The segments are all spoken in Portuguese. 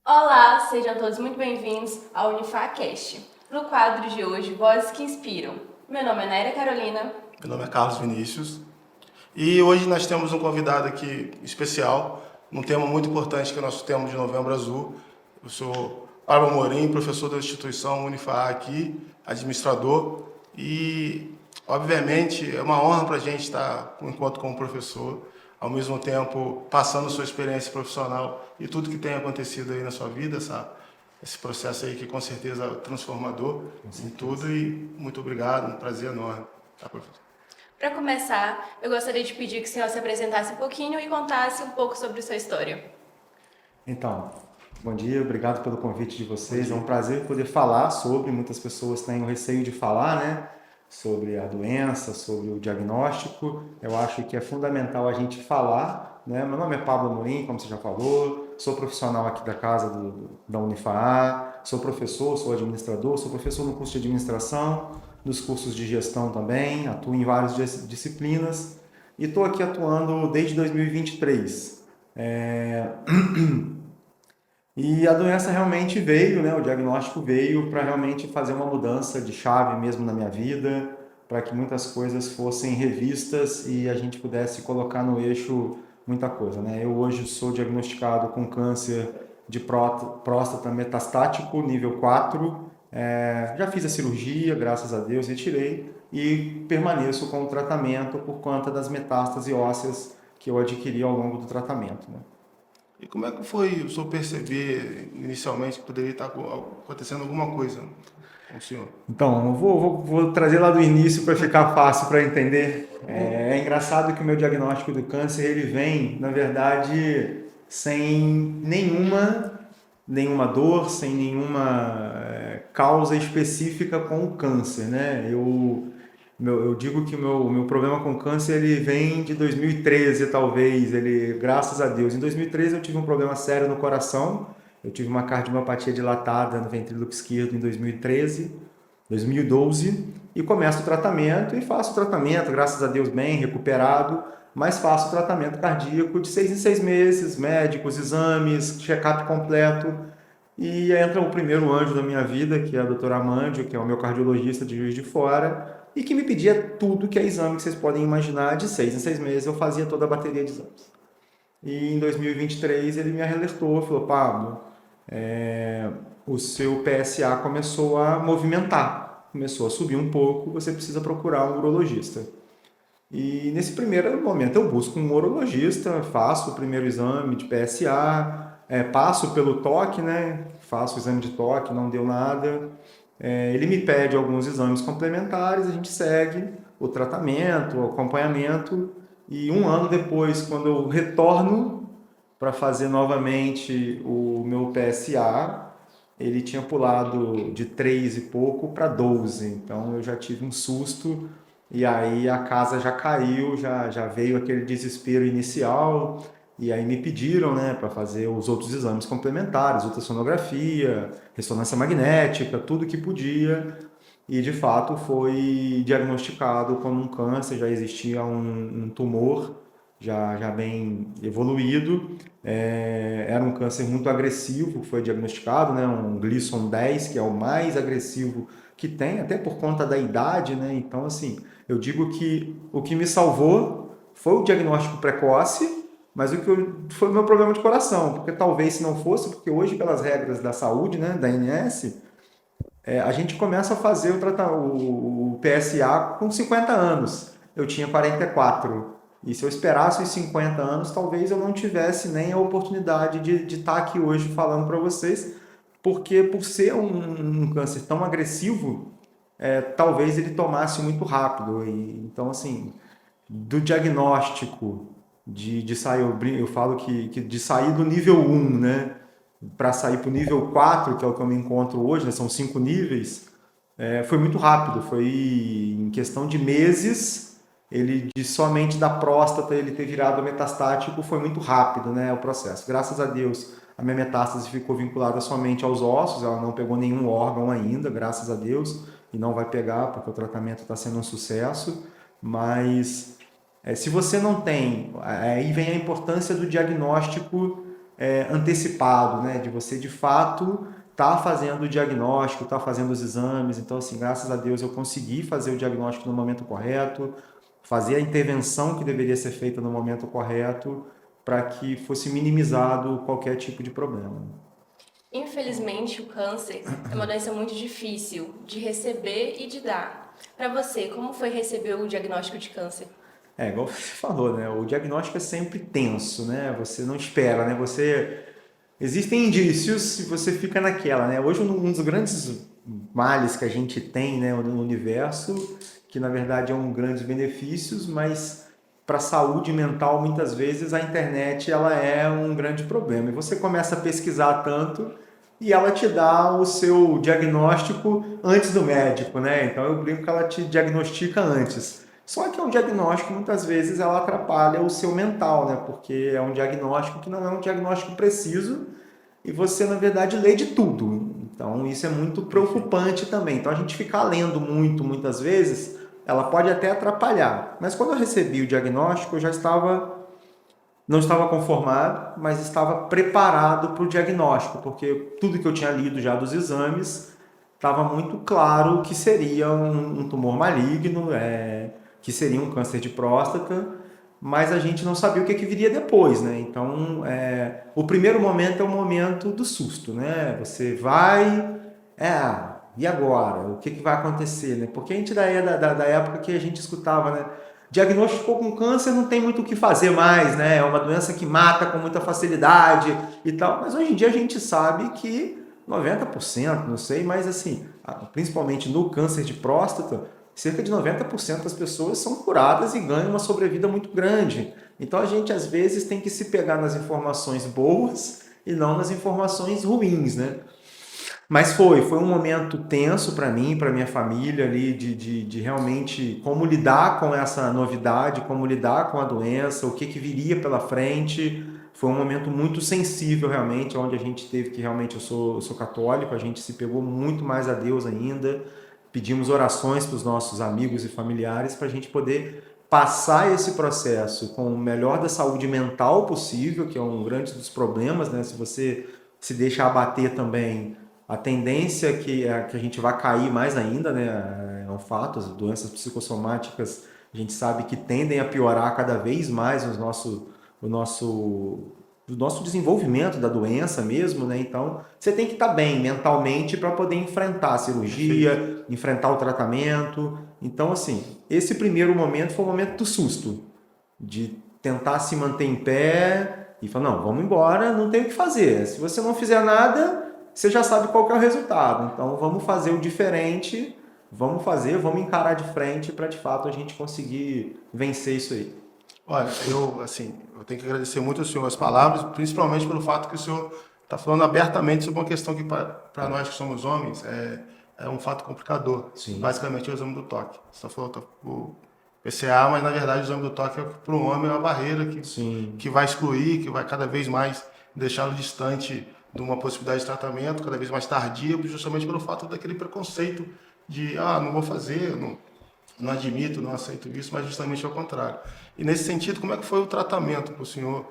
Olá, sejam todos muito bem-vindos ao UnifaCast. No quadro de hoje, Vozes que Inspiram. Meu nome é Naira Carolina. Meu nome é Carlos Vinícius. E hoje nós temos um convidado aqui especial, num tema muito importante que é o nosso tema de Novembro Azul. Eu sou Pablo Amorim, professor da instituição Unifa aqui, administrador. E, obviamente, é uma honra para a gente estar com um encontro com o professor, ao mesmo tempo passando sua experiência profissional e tudo que tem acontecido aí na sua vida, sabe? Esse processo aí que com certeza é transformador em tudo. E muito obrigado, um prazer enorme, tá, professor? Para começar, eu gostaria de pedir que o senhor se apresentasse um pouquinho e contasse um pouco sobre sua história. Então, bom dia, obrigado pelo convite de vocês. É um prazer poder falar sobre, muitas pessoas têm o receio de falar, né? Sobre a doença, sobre o diagnóstico. Eu acho que é fundamental a gente falar, né? Meu nome é Pablo Amorim, como você já falou, sou profissional aqui da casa da Unifa, sou professor, sou administrador, sou professor no curso de administração, nos cursos de gestão também, atuo em várias disciplinas e estou aqui atuando desde 2023. E a doença realmente veio, né? O diagnóstico veio para realmente fazer uma mudança de chave mesmo na minha vida, para que muitas coisas fossem revistas e a gente pudesse colocar no eixo muita coisa, né? Eu hoje sou diagnosticado com câncer de próstata metastático, nível 4. Já fiz a cirurgia, graças a Deus, retirei e permaneço com o tratamento por conta das metástases ósseas que eu adquiri ao longo do tratamento, né? E como é que foi o senhor perceber inicialmente que poderia estar acontecendo alguma coisa com o senhor? Então, eu vou trazer lá do início para ficar fácil para entender. É engraçado que o meu diagnóstico do câncer ele vem, na verdade, sem nenhuma dor, sem nenhuma causa específica com o câncer, né? Eu digo que o meu problema com câncer ele vem de 2013, talvez. Graças a Deus, em 2013 eu tive um problema sério no coração. Eu tive uma cardiomiopatia dilatada no ventrículo esquerdo em 2013, 2012 e começo o tratamento e faço o tratamento, graças a Deus, bem recuperado, mas faço o tratamento cardíaco de 6 em 6 meses, médicos, exames, check-up completo. E entra o primeiro anjo da minha vida, que é a doutora Amandio, que é o meu cardiologista de Juiz de Fora, e que me pedia tudo que é exame que vocês podem imaginar, de 6 em 6 meses eu fazia toda a bateria de exames. E em 2023 ele me alertou, falou, Pablo, o seu PSA começou a movimentar, começou a subir um pouco, você precisa procurar um urologista. E nesse primeiro momento eu busco um urologista, faço o primeiro exame de PSA, passo pelo toque, né? Faço o exame de toque, não deu nada. Ele me pede alguns exames complementares, a gente segue o tratamento, o acompanhamento. E um ano depois, quando eu retorno para fazer novamente o meu PSA, ele tinha pulado de 3 e pouco para 12. Então eu já tive um susto e aí a casa já caiu, já veio aquele desespero inicial. E aí me pediram, né, para fazer os outros exames complementares, ultrassonografia, ressonância magnética, tudo que podia. E de fato foi diagnosticado como um câncer, já existia um tumor já bem evoluído. Era um câncer muito agressivo, foi diagnosticado, né, um Gleason 10, que é o mais agressivo que tem, até por conta da idade, né? Então, assim, eu digo que o que me salvou foi o diagnóstico precoce, mas foi o meu problema de coração, porque talvez se não fosse, porque hoje pelas regras da saúde, né, da ANS, a gente começa a fazer o PSA com 50 anos. Eu tinha 44. E se eu esperasse os 50 anos, talvez eu não tivesse nem a oportunidade de estar aqui hoje falando para vocês, porque por ser um câncer tão agressivo, talvez ele tomasse muito rápido. Então, assim, do diagnóstico de sair, eu falo que de sair do nível 1, né, para sair para o nível 4, que é o que eu me encontro hoje, né, são 5 níveis, foi muito rápido, foi em questão de meses, somente da próstata ele ter virado metastático foi muito rápido, né, o processo. Graças a Deus, a minha metástase ficou vinculada somente aos ossos, ela não pegou nenhum órgão ainda, graças a Deus, e não vai pegar porque o tratamento está sendo um sucesso, mas Se você não tem, aí vem a importância do diagnóstico antecipado, né? De você de fato estar fazendo o diagnóstico, estar fazendo os exames. Então, assim, graças a Deus eu consegui fazer o diagnóstico no momento correto, fazer a intervenção que deveria ser feita no momento correto, para que fosse minimizado qualquer tipo de problema. Infelizmente, o câncer é uma doença muito difícil de receber e de dar. Para você, como foi receber o diagnóstico de câncer? Igual você falou, né? O diagnóstico é sempre tenso, né? Você não espera, né? Existem indícios e você fica naquela, né? Hoje, um dos grandes males que a gente tem, né, no universo, que na verdade é um grandes benefícios, mas para a saúde mental, muitas vezes, a internet ela é um grande problema. E você começa a pesquisar tanto e ela te dá o seu diagnóstico antes do médico, né? Então eu brinco que ela te diagnostica antes. Só que é um diagnóstico, muitas vezes, ela atrapalha o seu mental, né? Porque é um diagnóstico que não é um diagnóstico preciso e você, na verdade, lê de tudo. Então isso é muito preocupante também. Então a gente ficar lendo muito, muitas vezes, ela pode até atrapalhar. Mas quando eu recebi o diagnóstico, eu já não estava conformado, mas estava preparado para o diagnóstico, porque tudo que eu tinha lido já dos exames estava muito claro que seria um tumor maligno, que seria um câncer de próstata, mas a gente não sabia o que viria depois, né? Então, o primeiro momento é o momento do susto, né? Você vai, e agora? O que vai acontecer, né? Porque a gente da época que a gente escutava, né? Diagnosticou com câncer, não tem muito o que fazer mais, né? É uma doença que mata com muita facilidade e tal. Mas hoje em dia a gente sabe que 90%, não sei, mas assim, principalmente no câncer de próstata, cerca de 90% das pessoas são curadas e ganham uma sobrevida muito grande. Então a gente às vezes tem que se pegar nas informações boas e não nas informações ruins, né? Mas foi um momento tenso para mim, para minha família ali, de realmente como lidar com essa novidade, como lidar com a doença, o que viria pela frente. Foi um momento muito sensível realmente, onde a gente teve que realmente, eu sou católico, a gente se pegou muito mais a Deus ainda, pedimos orações para os nossos amigos e familiares para a gente poder passar esse processo com o melhor da saúde mental possível, que é um grande dos problemas, né? Se você se deixa abater também, a tendência é que a gente vai cair mais ainda, né? É um fato, as doenças psicossomáticas, a gente sabe que tendem a piorar cada vez mais o nosso desenvolvimento da doença mesmo, né? Então, você tem que estar bem mentalmente para poder enfrentar a cirurgia, enfrentar o tratamento. Então, assim, esse primeiro momento foi o momento do susto, de tentar se manter em pé e falar, não, vamos embora, não tem o que fazer. Se você não fizer nada, você já sabe qual que é o resultado. Então, vamos fazer o diferente, vamos encarar de frente para, de fato, a gente conseguir vencer isso aí. Olha, eu tenho que agradecer muito ao senhor as palavras, principalmente pelo fato que o senhor está falando abertamente sobre uma questão que, para nós que somos homens, é um fato complicador. Sim. Basicamente, é o exame do toque. Você está falando o PCA, mas, na verdade, o exame do toque, para o homem, é uma barreira que vai excluir, que vai cada vez mais deixá-lo distante de uma possibilidade de tratamento, cada vez mais tardia, justamente pelo fato daquele preconceito de, não vou fazer, não admito, não aceito isso, mas justamente ao contrário. E nesse sentido, como é que foi o tratamento para o senhor?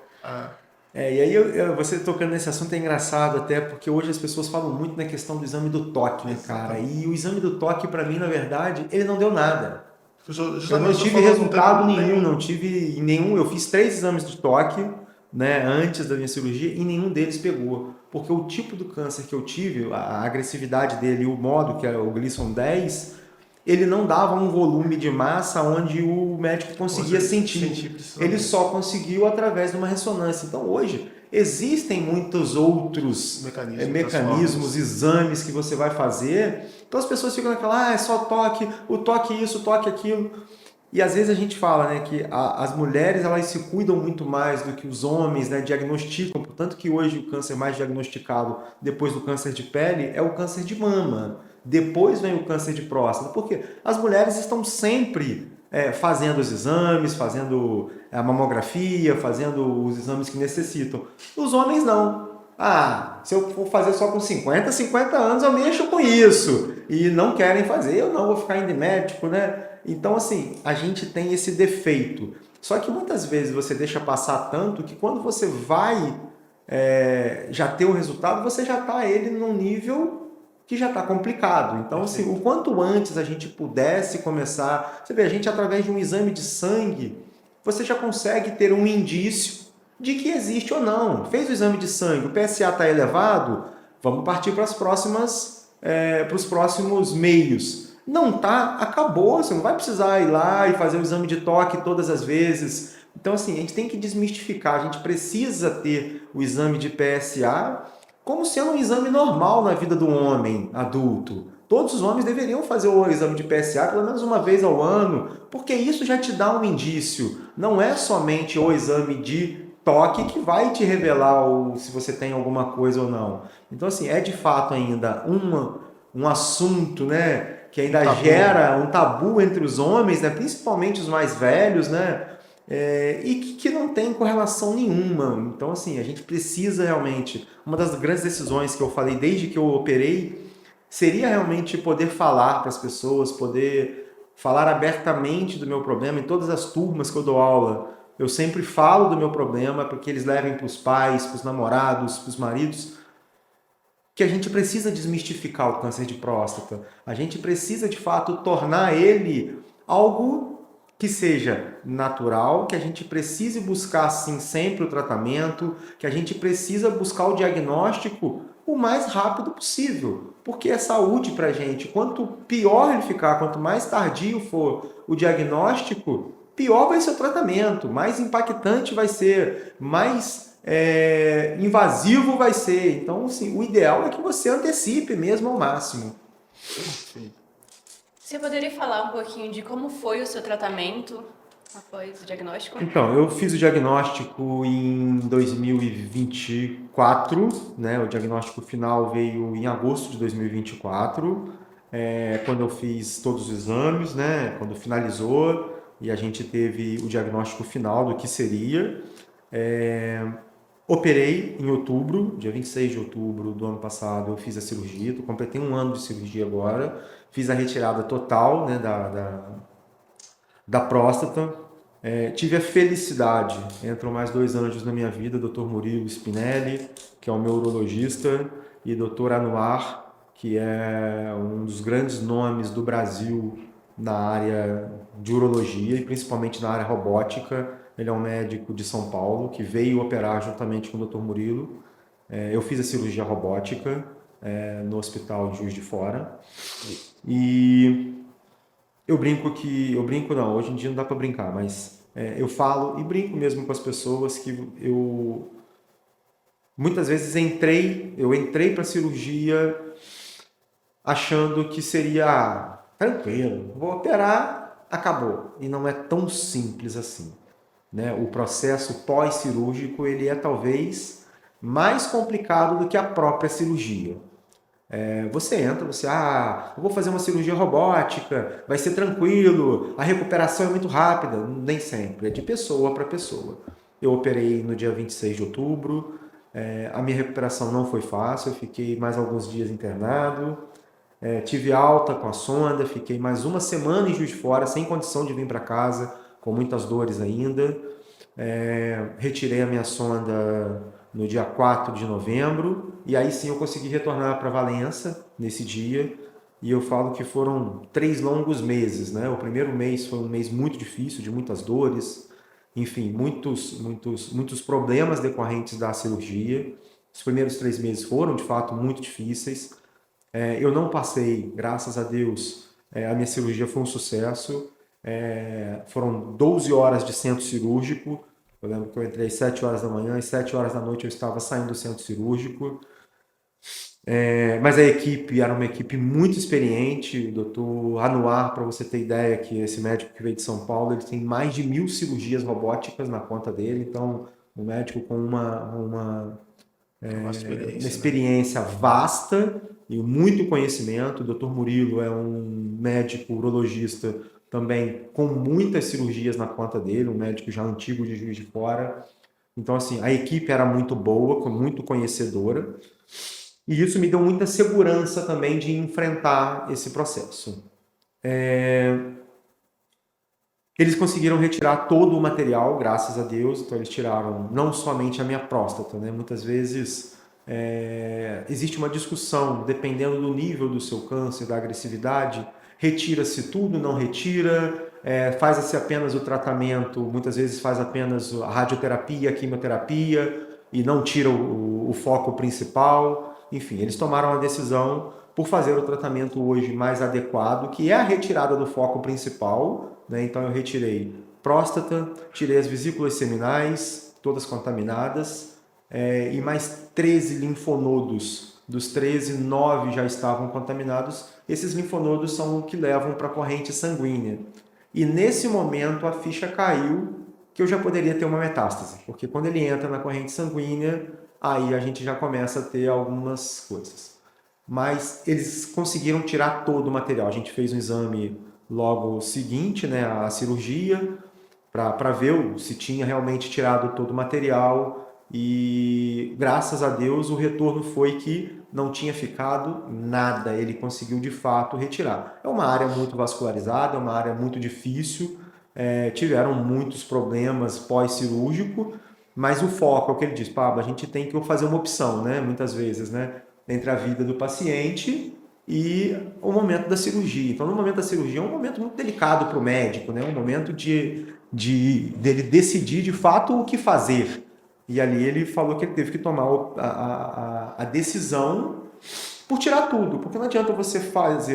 E aí você tocando nesse assunto é engraçado até, porque hoje as pessoas falam muito na questão do exame do toque, né, cara? E o exame do toque, para mim, na verdade, ele não deu nada. Eu não tive resultado nenhum, não tive nenhum. Eu fiz 3 exames de toque, né, antes da minha cirurgia, e nenhum deles pegou. Porque o tipo do câncer que eu tive, a agressividade dele, o modo, que é o Gleason 10, ele não dava um volume de massa onde o médico conseguia sentir. Ele só conseguiu através de uma ressonância. Então, hoje, existem muitos outros mecanismos, exames que você vai fazer. Então, as pessoas ficam naquela, é só toque, o toque isso, o toque aquilo. E às vezes a gente fala, né, que as mulheres elas se cuidam muito mais do que os homens, né, diagnosticam, portanto que hoje o câncer mais diagnosticado depois do câncer de pele é o câncer de mama. Depois vem o câncer de próstata, porque as mulheres estão sempre fazendo os exames, fazendo a mamografia, fazendo os exames que necessitam. Os homens não. Se eu for fazer só com 50 anos eu mexo com isso. E não querem fazer, eu não vou ficar indo médico, né? Então, assim, a gente tem esse defeito. Só que muitas vezes você deixa passar tanto que quando você vai já ter o resultado, você já está ele num nível que já está complicado. Então, assim, o quanto antes a gente pudesse começar... Você vê, a gente através de um exame de sangue, você já consegue ter um indício de que existe ou não. Fez o exame de sangue, o PSA está elevado, vamos partir para os próximos meios. Não tá, acabou, você não vai precisar ir lá e fazer o exame de toque todas as vezes. Então, assim, a gente tem que desmistificar, a gente precisa ter o exame de PSA como sendo um exame normal na vida do homem adulto. Todos os homens deveriam fazer o exame de PSA pelo menos uma vez ao ano, porque isso já te dá um indício. Não é somente o exame de toque que vai te revelar se você tem alguma coisa ou não. Então, assim, é de fato ainda um assunto, né, que ainda gera um tabu entre os homens, né, principalmente os mais velhos, né, e que não tem correlação nenhuma. Então, assim, a gente precisa realmente... Uma das grandes decisões que eu falei desde que eu operei seria realmente poder falar para as pessoas, poder falar abertamente do meu problema. Em todas as turmas que eu dou aula, eu sempre falo do meu problema para que eles levem para os pais, para os namorados, para os maridos, que a gente precisa desmistificar o câncer de próstata. A gente precisa, de fato, tornar ele algo que seja natural, que a gente precise buscar, sim, sempre o tratamento, que a gente precisa buscar o diagnóstico o mais rápido possível, porque é saúde para a gente. Quanto pior ele ficar, quanto mais tardio for o diagnóstico, pior vai ser o tratamento, mais impactante vai ser, mais invasivo vai ser. Então, assim, o ideal é que você antecipe mesmo ao máximo. Sim. Você poderia falar um pouquinho de como foi o seu tratamento após o diagnóstico? Então, eu fiz o diagnóstico em 2024, né? O diagnóstico final veio em agosto de 2024, quando eu fiz todos os exames, né? Quando finalizou e a gente teve o diagnóstico final do que seria. Operei em outubro, dia 26 de outubro do ano passado, eu fiz a cirurgia, completei 1 ano de cirurgia agora, fiz a retirada total, né, da próstata. Tive a felicidade, entram mais 2 anjos na minha vida, Dr. Murilo Spinelli, que é o meu urologista, e Dr. Anuar, que é um dos grandes nomes do Brasil na área de urologia e principalmente na área robótica. Ele é um médico de São Paulo que veio operar juntamente com o Dr. Murilo. Eu fiz a cirurgia robótica no hospital de Juiz de Fora. E eu brinco não, hoje em dia não dá para brincar, mas eu falo e brinco mesmo com as pessoas que eu muitas vezes eu entrei para a cirurgia achando que seria tranquilo, vou operar, acabou. E não é tão simples assim, né? O processo pós-cirúrgico ele é talvez mais complicado do que a própria cirurgia. Você entra, eu vou fazer uma cirurgia robótica, vai ser tranquilo, a recuperação é muito rápida. Nem sempre, é de pessoa para pessoa. Eu operei no dia 26 de outubro, a minha recuperação não foi fácil, eu fiquei mais alguns dias internado, tive alta com a sonda, fiquei mais 1 semana em Juiz de Fora, sem condição de vir para casa, com muitas dores ainda. Retirei a minha sonda no dia 4 de novembro, e aí sim eu consegui retornar para Valença nesse dia, e eu falo que foram 3 longos meses, né? O primeiro mês foi um mês muito difícil, de muitas dores, enfim, muitos problemas decorrentes da cirurgia. Os primeiros 3 meses foram, de fato, muito difíceis. Eu não passei, graças a Deus, a minha cirurgia foi um sucesso. Foram 12 horas de centro cirúrgico. Eu lembro que eu entrei às 7 horas da manhã, às 7 horas da noite eu estava saindo do centro cirúrgico. Mas a equipe era uma equipe muito experiente. O doutor Anuar, para você ter ideia, que esse médico que veio de São Paulo, ele tem mais de 1000 cirurgias robóticas na conta dele. Então, um médico com uma experiência vasta e muito conhecimento. O Dr. Murilo é um médico urologista também com muitas cirurgias na conta dele, um médico já antigo de Juiz de Fora. Então, assim, a equipe era muito boa, muito conhecedora, e isso me deu muita segurança também de enfrentar esse processo. Eles conseguiram retirar todo o material, graças a Deus. Então eles tiraram não somente a minha próstata, né? Muitas vezes existe uma discussão, dependendo do nível do seu câncer, da agressividade, retira-se tudo, não retira, faz-se apenas o tratamento, muitas vezes faz apenas a radioterapia, a quimioterapia, e não tira o foco principal. Enfim, eles tomaram a decisão por fazer o tratamento hoje mais adequado, que é a retirada do foco principal, né? Então eu retirei próstata, tirei as vesículas seminais, todas contaminadas, e mais 13 linfonodos. Dos 13, 9 já estavam contaminados. Esses linfonodos são o que levam para a corrente sanguínea. E nesse momento a ficha caiu que eu já poderia ter uma metástase, porque quando ele entra na corrente sanguínea, aí a gente já começa a ter algumas coisas. Mas eles conseguiram tirar todo o material. A gente fez um exame logo seguinte, né, à cirurgia, para ver se tinha realmente tirado todo o material, e graças a Deus o retorno foi que não tinha ficado nada, ele conseguiu de fato retirar. É uma área muito vascularizada, é uma área muito difícil, tiveram muitos problemas pós-cirúrgico, mas o foco é o que ele diz, Pablo, a gente tem que fazer uma opção, né, muitas vezes, né, entre a vida do paciente e o momento da cirurgia. Então, no momento da cirurgia é um momento muito delicado para o médico, né? Um momento dele decidir de fato o que fazer. E ali ele falou que ele teve que tomar a decisão por tirar tudo, porque não adianta você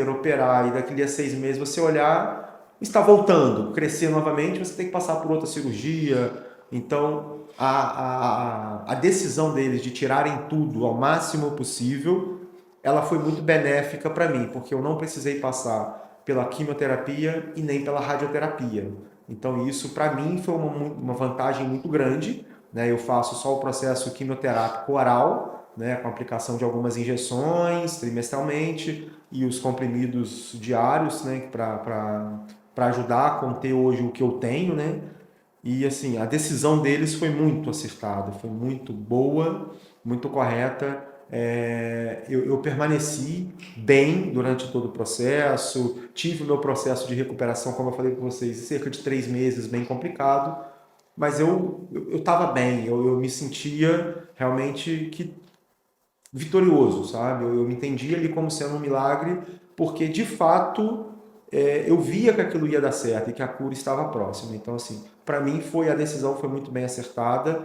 operar e daqui a 6 meses você olhar, está voltando, crescer novamente, você tem que passar por outra cirurgia. Então, a decisão deles de tirarem tudo ao máximo possível, ela foi muito benéfica para mim, porque eu não precisei passar pela quimioterapia e nem pela radioterapia. Então isso para mim foi uma vantagem muito grande, né? Eu faço só o processo quimioterápico oral, né? Com aplicação de algumas injeções trimestralmente e os comprimidos diários, né? Para ajudar a conter hoje o que eu tenho, né? E assim, a decisão deles foi muito acertada, foi muito boa, muito correta. Eu permaneci bem durante todo o processo, tive o meu processo de recuperação, como eu falei com vocês, cerca de 3 meses, bem complicado, mas eu estava bem, eu me sentia realmente vitorioso, sabe? Eu me entendia ali como sendo um milagre, porque de fato eu via que aquilo ia dar certo e que a cura estava próxima. Então, assim, para mim a decisão foi muito bem acertada,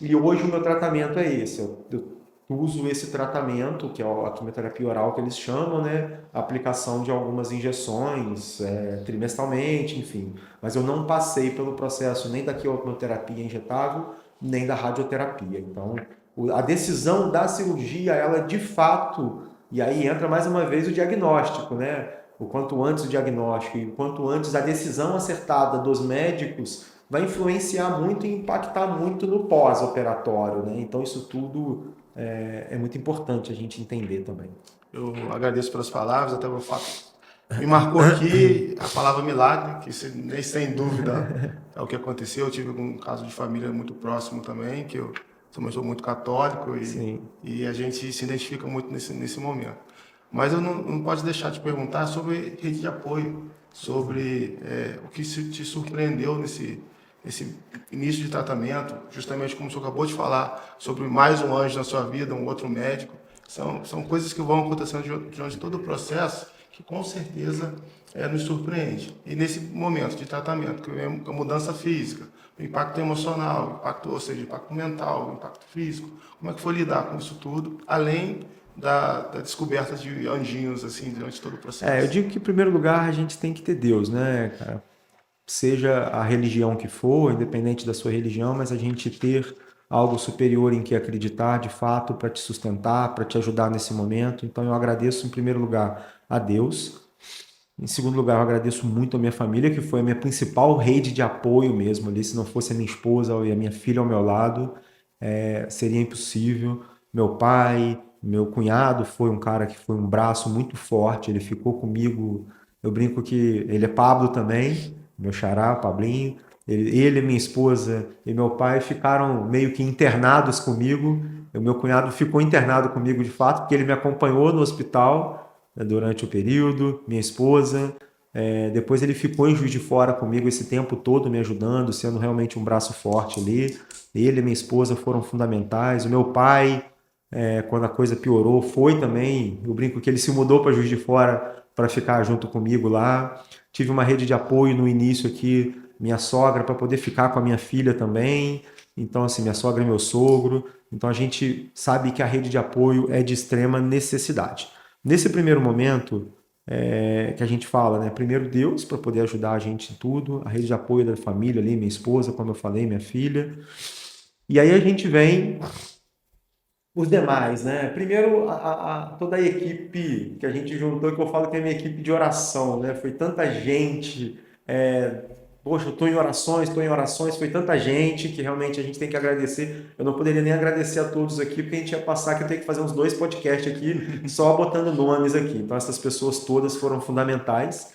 e hoje o meu tratamento é esse. Eu uso esse tratamento, que é a quimioterapia oral que eles chamam, né? A aplicação de algumas injeções trimestralmente, enfim. Mas eu não passei pelo processo nem da quimioterapia injetável, nem da radioterapia. Então, a decisão da cirurgia, ela de fato, e aí entra mais uma vez o diagnóstico, né? O quanto antes o diagnóstico e o quanto antes a decisão acertada dos médicos vai influenciar muito e impactar muito no pós-operatório, né? Então isso tudo é muito importante a gente entender também. Eu agradeço pelas palavras, até o fato. Me marcou aqui a palavra milagre, que sem dúvida é o que aconteceu. Eu tive um caso de família muito próximo também, que eu também sou muito católico e a gente se identifica muito nesse momento. Mas eu não posso deixar de perguntar sobre rede de apoio, sobre o que te surpreendeu nesse início de tratamento, justamente como o senhor acabou de falar, sobre mais um anjo na sua vida, um outro médico. São coisas que vão acontecendo durante todo o processo, que com certeza nos surpreende. E nesse momento de tratamento, que vem a mudança física, o impacto emocional, ou seja, o impacto mental, o impacto físico, como é que foi lidar com isso tudo, além da descoberta de anjinhos, assim, durante todo o processo? Eu digo que, em primeiro lugar, a gente tem que ter Deus, né, cara? Seja a religião que for, independente da sua religião, mas a gente ter algo superior em que acreditar, de fato, para te sustentar, para te ajudar nesse momento. Então, eu agradeço, em primeiro lugar, a Deus. Em segundo lugar, eu agradeço muito a minha família, que foi a minha principal rede de apoio mesmo ali. Se não fosse a minha esposa e a minha filha ao meu lado, seria impossível. Meu pai, meu cunhado foi um cara que foi um braço muito forte, ele ficou comigo. Eu brinco que ele é Pablo também, meu xará, Pablinho. Ele, minha esposa e meu pai ficaram meio que internados comigo. O meu cunhado ficou internado comigo de fato, porque ele me acompanhou no hospital, né, durante o período. Minha esposa, Depois ele ficou em Juiz de Fora comigo esse tempo todo, me ajudando, sendo realmente um braço forte ali. Ele e minha esposa foram fundamentais. O meu pai, quando a coisa piorou, foi também. Eu brinco que ele se mudou para Juiz de Fora para ficar junto comigo lá. Tive uma rede de apoio no início aqui, minha sogra, para poder ficar com a minha filha também. Então, assim, minha sogra é meu sogro. Então, a gente sabe que a rede de apoio é de extrema necessidade. Nesse primeiro momento, que a gente fala, né? Primeiro Deus, para poder ajudar a gente em tudo. A rede de apoio da família ali, minha esposa, como eu falei, minha filha. E aí a gente vem os demais, né? Primeiro, toda a equipe que a gente juntou, que eu falo que é a minha equipe de oração, né? Foi tanta gente, poxa, eu estou em orações, foi tanta gente que realmente a gente tem que agradecer. Eu não poderia nem agradecer a todos aqui, porque a gente ia passar que eu tenho que fazer uns 2 podcasts aqui, só botando nomes aqui. Então, essas pessoas todas foram fundamentais.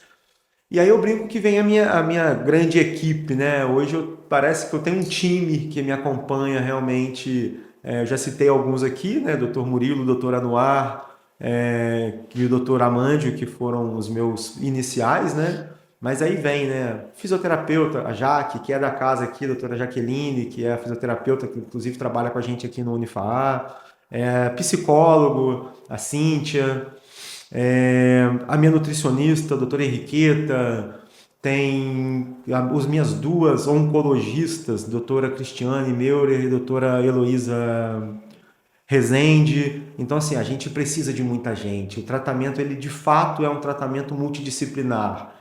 E aí eu brinco que vem a minha grande equipe, né? Hoje parece que eu tenho um time que me acompanha realmente. Eu já citei alguns aqui, né? Dr. Murilo, Dr. Anuar, e o Dr. Amandio, que foram os meus iniciais, né? Mas aí vem, né? Fisioterapeuta, a Jaque, que é da casa aqui, a doutora Jaqueline, que é a fisioterapeuta, que inclusive trabalha com a gente aqui no Unifaá, psicólogo, a Cíntia, a minha nutricionista, a doutora Henriqueta, tem as minhas 2 oncologistas, doutora Cristiane Meurer e doutora Heloísa Rezende. Então, assim, a gente precisa de muita gente. O tratamento, ele de fato é um tratamento multidisciplinar.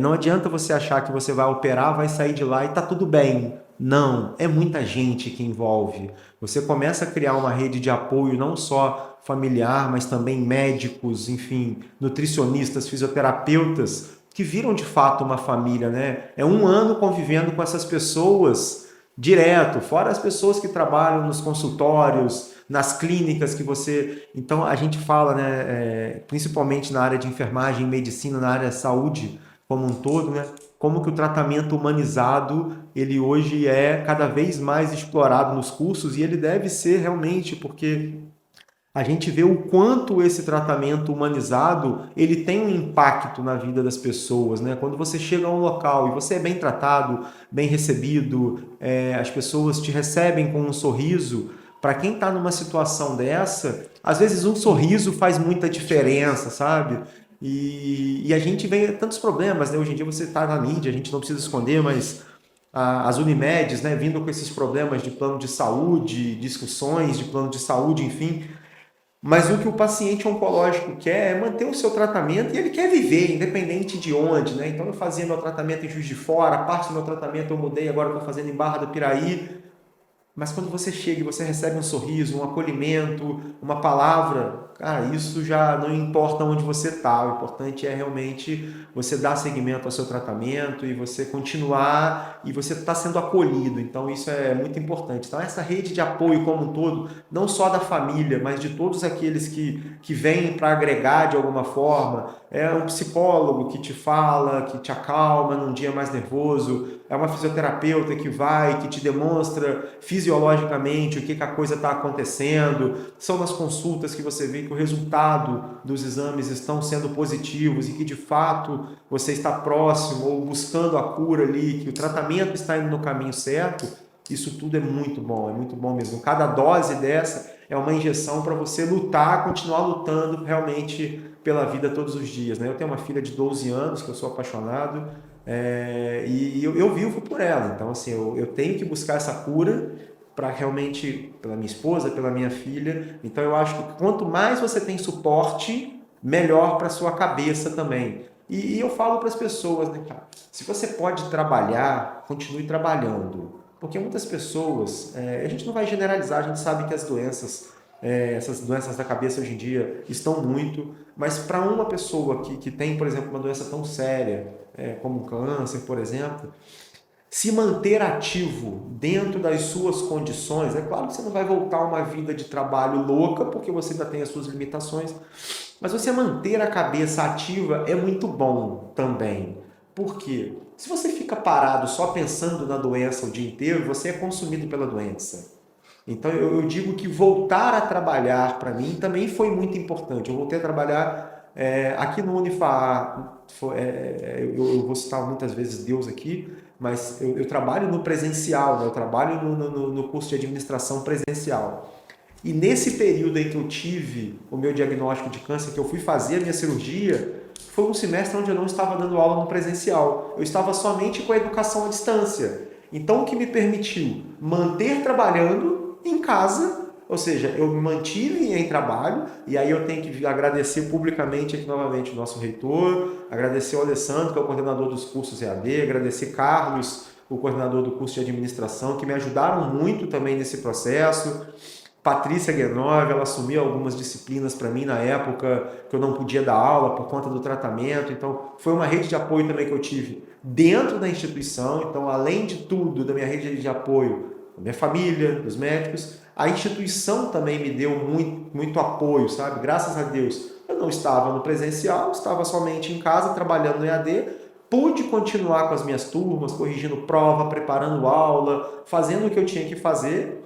Não adianta você achar que você vai operar, vai sair de lá e tá tudo bem. Não, é muita gente que envolve. Você começa a criar uma rede de apoio não só familiar, mas também médicos, enfim, nutricionistas, fisioterapeutas, que viram de fato uma família, né? É 1 ano convivendo com essas pessoas direto, fora as pessoas que trabalham nos consultórios, nas clínicas que você... Então, a gente fala, né, principalmente na área de enfermagem, medicina, na área de saúde como um todo, né, como que o tratamento humanizado, ele hoje é cada vez mais explorado nos cursos, e ele deve ser realmente, porque a gente vê o quanto esse tratamento humanizado ele tem um impacto na vida das pessoas, né? Quando você chega a um local e você é bem tratado, bem recebido, as pessoas te recebem com um sorriso. Para quem está numa situação dessa, às vezes um sorriso faz muita diferença, sabe? E a gente vê tantos problemas, né? Hoje em dia você está na mídia, a gente não precisa esconder, mas as Unimedes, né, vindo com esses problemas de plano de saúde, discussões de plano de saúde, enfim. Mas o que o paciente oncológico quer é manter o seu tratamento e ele quer viver, independente de onde, né? Então eu fazia meu tratamento em Juiz de Fora, parte do meu tratamento eu mudei, agora estou fazendo em Barra do Piraí. Mas quando você chega e você recebe um sorriso, um acolhimento, uma palavra, cara, isso já não importa onde você está. O importante é realmente você dar seguimento ao seu tratamento e você continuar e você está sendo acolhido. Então isso é muito importante. Então essa rede de apoio como um todo, não só da família, mas de todos aqueles que vêm para agregar de alguma forma, é um psicólogo que te fala, que te acalma num dia mais nervoso, é uma fisioterapeuta que vai, que te demonstra fisiologicamente o que a coisa está acontecendo, são nas consultas que você vê que o resultado dos exames estão sendo positivos e que de fato você está próximo ou buscando a cura ali, que o tratamento está indo no caminho certo. Isso tudo é muito bom mesmo. Cada dose dessa é uma injeção para você lutar, continuar lutando realmente pela vida todos os dias, né? Eu tenho uma filha de 12 anos que eu sou apaixonado, e eu vivo por ela. Então, assim, eu tenho que buscar essa cura para realmente, pela minha esposa, pela minha filha. Então, eu acho que quanto mais você tem suporte, melhor para sua cabeça também. E eu falo para as pessoas, né, cara, se você pode trabalhar, continue trabalhando. Porque muitas pessoas, a gente não vai generalizar, a gente sabe que as doenças, essas doenças da cabeça hoje em dia estão muito, mas para uma pessoa que tem, por exemplo, uma doença tão séria, como câncer, por exemplo, se manter ativo dentro das suas condições, é claro que você não vai voltar a uma vida de trabalho louca, porque você ainda tem as suas limitações, mas você manter a cabeça ativa é muito bom também. Por quê? Se você fica parado só pensando na doença o dia inteiro, você é consumido pela doença. Então eu digo que voltar a trabalhar para mim também foi muito importante. Eu voltei a trabalhar Aqui no Unifar, eu vou citar muitas vezes Deus aqui, mas eu trabalho no presencial, né? Eu trabalho no curso de administração presencial. E nesse período em que eu tive o meu diagnóstico de câncer, que eu fui fazer a minha cirurgia, foi um semestre onde eu não estava dando aula no presencial. Eu estava somente com a educação à distância. Então, o que me permitiu manter trabalhando em casa, ou seja, eu me mantive em trabalho, e aí eu tenho que agradecer publicamente aqui novamente o nosso reitor, agradecer o Alessandro, que é o coordenador dos cursos EAD, agradecer Carlos, o coordenador do curso de administração, que me ajudaram muito também nesse processo. Patrícia Guenove, ela assumiu algumas disciplinas para mim na época que eu não podia dar aula por conta do tratamento. Então, foi uma rede de apoio também que eu tive dentro da instituição. Então, além de tudo, da minha rede de apoio, da minha família, dos médicos, a instituição também me deu muito apoio, sabe? Graças a Deus, eu não estava no presencial, estava somente em casa, trabalhando no EAD, pude continuar com as minhas turmas, corrigindo prova, preparando aula, fazendo o que eu tinha que fazer.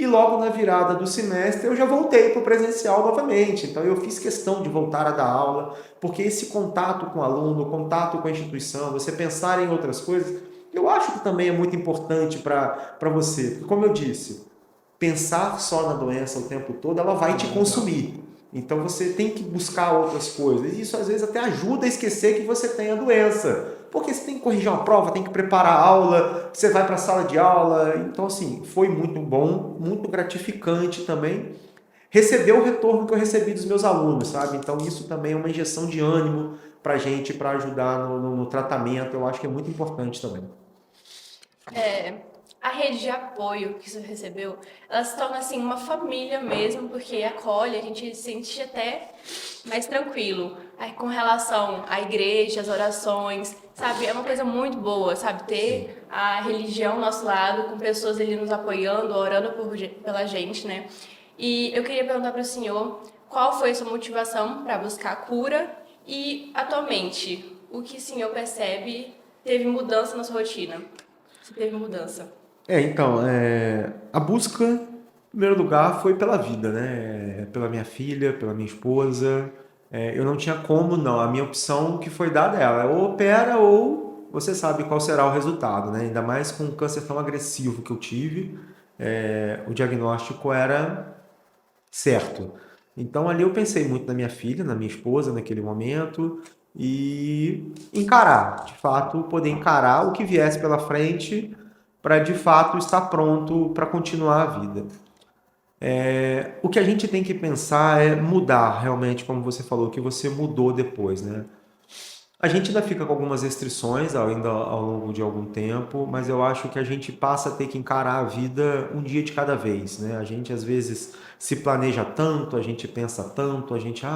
E logo na virada do semestre eu já voltei para o presencial novamente. Então eu fiz questão de voltar a dar aula, porque esse contato com o aluno, contato com a instituição, você pensar em outras coisas, eu acho que também é muito importante para você. Como eu disse, pensar só na doença o tempo todo, ela vai te consumir. Então você tem que buscar outras coisas. E isso às vezes até ajuda a esquecer que você tem a doença. Porque você tem que corrigir uma prova, tem que preparar a aula, você vai para a sala de aula. Então, assim, foi muito bom, muito gratificante também receber o retorno que eu recebi dos meus alunos, sabe? Então, isso também é uma injeção de ânimo para a gente, para ajudar no tratamento. Eu acho que é muito importante também. A rede de apoio que você recebeu, ela se torna assim uma família mesmo, porque acolhe, a gente se sente até mais tranquilo. Aí, com relação à igreja, às orações, sabe? É uma coisa muito boa, sabe? Ter a religião ao nosso lado, com pessoas ali nos apoiando, orando pela gente, né? E eu queria perguntar para o senhor qual foi a sua motivação para buscar a cura e, atualmente, o que o senhor percebe teve mudança na sua rotina? Se teve mudança. Então, a busca, em primeiro lugar, foi pela vida, né? Pela minha filha, pela minha esposa. Eu não tinha como, não. A minha opção que foi dada é ela, ou opera ou você sabe qual será o resultado, né? Ainda mais com um câncer tão agressivo que eu tive, o diagnóstico era certo. Então ali eu pensei muito na minha filha, na minha esposa naquele momento e encarar, de fato, poder encarar o que viesse pela frente para de fato estar pronto para continuar a vida. O que a gente tem que pensar é mudar realmente, como você falou, que você mudou depois, né? A gente ainda fica com algumas restrições ainda ao longo de algum tempo, mas eu acho que a gente passa a ter que encarar a vida um dia de cada vez, né? A gente às vezes se planeja tanto, a gente pensa tanto, a gente,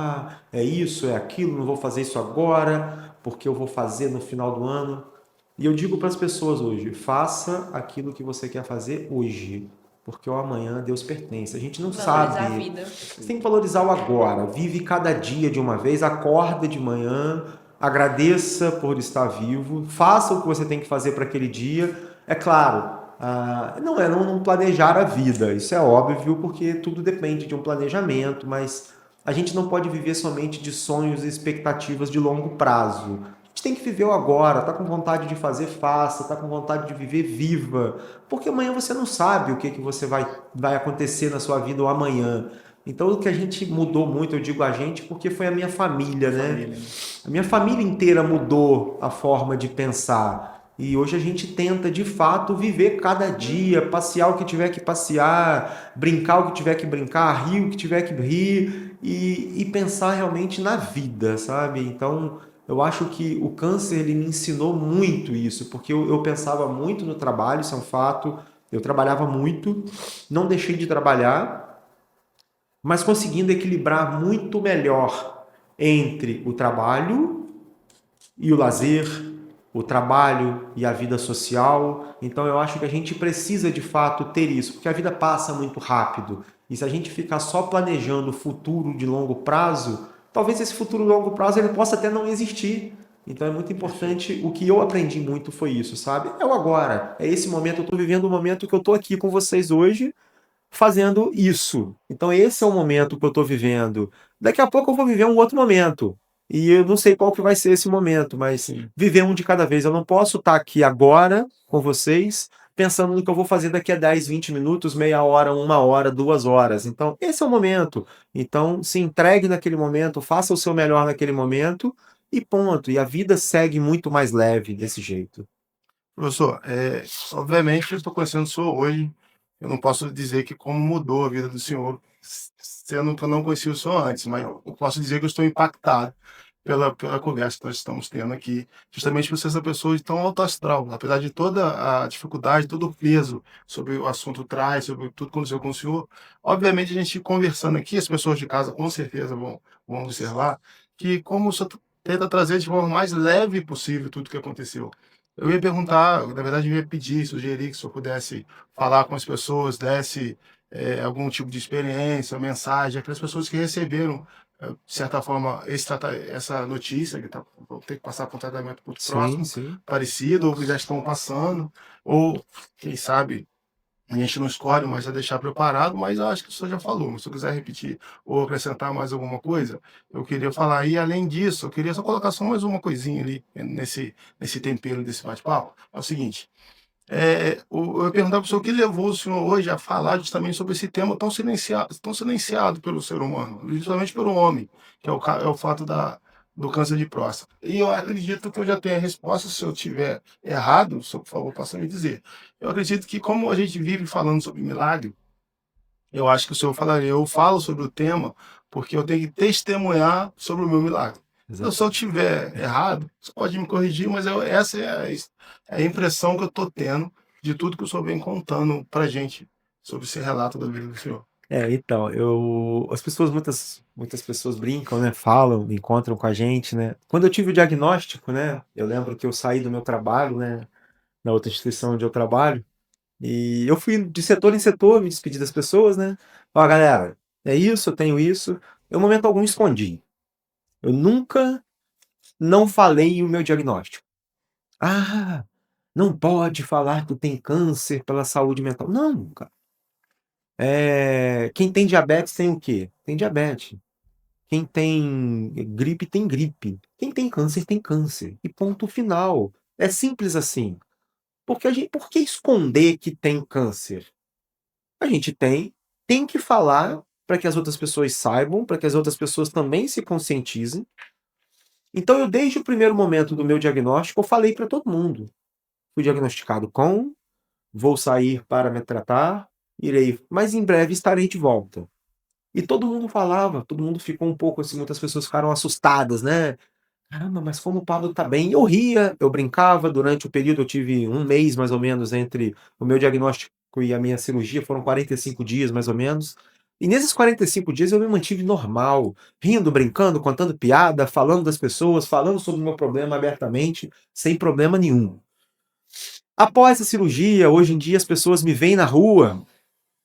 é isso, é aquilo, não vou fazer isso agora, porque eu vou fazer no final do ano. E eu digo para as pessoas hoje, faça aquilo que você quer fazer hoje, porque o amanhã a Deus pertence. A gente não Valorizar sabe. a vida. Você tem que valorizar o agora. Vive cada dia de uma vez, acorda de manhã, agradeça por estar vivo, faça o que você tem que fazer para aquele dia. É claro, não planejar a vida, isso é óbvio, porque tudo depende de um planejamento, mas a gente não pode viver somente de sonhos e expectativas de longo prazo. A gente tem que viver o agora, tá com vontade de fazer, faça, tá com vontade de viver, viva, porque amanhã você não sabe o que você vai acontecer na sua vida ou amanhã. Então, o que a gente mudou muito, eu digo a gente, porque foi a minha família, né? A minha família inteira mudou a forma de pensar. E hoje a gente tenta, de fato, viver cada dia, passear o que tiver que passear, brincar o que tiver que brincar, rir o que tiver que rir e pensar realmente na vida, sabe? Então, eu acho que o câncer ele me ensinou muito isso, porque eu pensava muito no trabalho, isso é um fato. Eu trabalhava muito, não deixei de trabalhar, mas conseguindo equilibrar muito melhor entre o trabalho e o lazer, o trabalho e a vida social. Então eu acho que a gente precisa de fato ter isso, porque a vida passa muito rápido. E se a gente ficar só planejando o futuro de longo prazo, talvez esse futuro de longo prazo ele possa até não existir. Então é muito importante, o que eu aprendi muito foi isso, sabe? É o agora, é esse momento, eu estou vivendo o momento que eu estou aqui com vocês hoje, fazendo isso. Então esse é o momento que eu estou vivendo. Daqui a pouco eu vou viver um outro momento. E eu não sei qual que vai ser esse momento, mas viver um de cada vez. Eu não posso estar aqui agora com vocês pensando no que eu vou fazer daqui a 10, 20 minutos, meia hora, 1 hora, 2 horas. Então, esse é o momento. Então, se entregue naquele momento, faça o seu melhor naquele momento e ponto. E a vida segue muito mais leve desse jeito. Professor, obviamente eu estou conhecendo o senhor hoje, eu não posso dizer que como mudou a vida do senhor, sendo que eu não conhecia o senhor antes, mas eu posso dizer que eu estou impactado pela conversa que nós estamos tendo aqui, justamente por ser essa pessoa tão alto astral, apesar de toda a dificuldade, todo o peso sobre o assunto traz, sobre tudo que aconteceu com o senhor. Obviamente, a gente conversando aqui, as pessoas de casa com certeza vão observar que como o senhor tenta trazer de forma mais leve possível tudo que aconteceu. Eu ia perguntar, na verdade, eu ia pedir, sugerir que o senhor pudesse falar com as pessoas, desse algum tipo de experiência, mensagem, aquelas pessoas que receberam, de certa forma, essa notícia, que vão ter que passar por um tratamento muito Sim, próximo, sim. parecido, ou que já estão passando, ou, quem sabe, a gente não escolhe, mas é deixar preparado, mas eu acho que o senhor já falou. Mas se eu quiser repetir ou acrescentar mais alguma coisa, eu queria falar. E além disso, eu queria só colocar só mais uma coisinha ali nesse tempero desse bate-papo. É o seguinte, eu ia perguntar para o senhor o que levou o senhor hoje a falar justamente sobre esse tema tão silenciado pelo ser humano, justamente pelo homem, que é o fato do câncer de próstata. E eu acredito que eu já tenho a resposta, se eu tiver errado, o senhor, por favor, possa me dizer. Eu acredito que como a gente vive falando sobre milagre, eu acho que o senhor falaria, eu falo sobre o tema porque eu tenho que testemunhar sobre o meu milagre. Então, se eu tiver errado, você pode me corrigir, mas essa é a impressão que eu estou tendo de tudo que o senhor vem contando para gente sobre esse relato da vida do senhor. Então, as pessoas, muitas pessoas brincam, né? Falam, encontram com a gente, né? Quando eu tive o diagnóstico, né? Eu lembro que eu saí do meu trabalho, né? Na outra instituição onde eu trabalho, e eu fui de setor em setor, me despedi das pessoas, né? Ó, galera, é isso, eu tenho isso. Eu, em momento algum, escondi. Eu nunca não falei o meu diagnóstico. Ah, não pode falar que tem câncer pela saúde mental. Não, cara. Quem tem diabetes tem o quê? Tem diabetes. Quem tem gripe tem gripe. Quem tem câncer tem câncer. E ponto final. É simples assim. Por que esconder que tem câncer? A gente tem que falar para que as outras pessoas saibam, para que as outras pessoas também se conscientizem. Então, eu, desde o primeiro momento do meu diagnóstico, eu falei para todo mundo. Fui diagnosticado com, vou sair para me tratar, mas em breve estarei de volta. E todo mundo falava, todo mundo ficou um pouco assim, muitas pessoas ficaram assustadas, né? Caramba, mas como o Pablo tá bem? Eu ria, eu brincava. Durante o período, eu tive um mês mais ou menos entre o meu diagnóstico e a minha cirurgia, foram 45 dias mais ou menos. E nesses 45 dias eu me mantive normal, rindo, brincando, contando piada, falando das pessoas, falando sobre o meu problema abertamente, sem problema nenhum. Após a cirurgia, hoje em dia as pessoas me veem na rua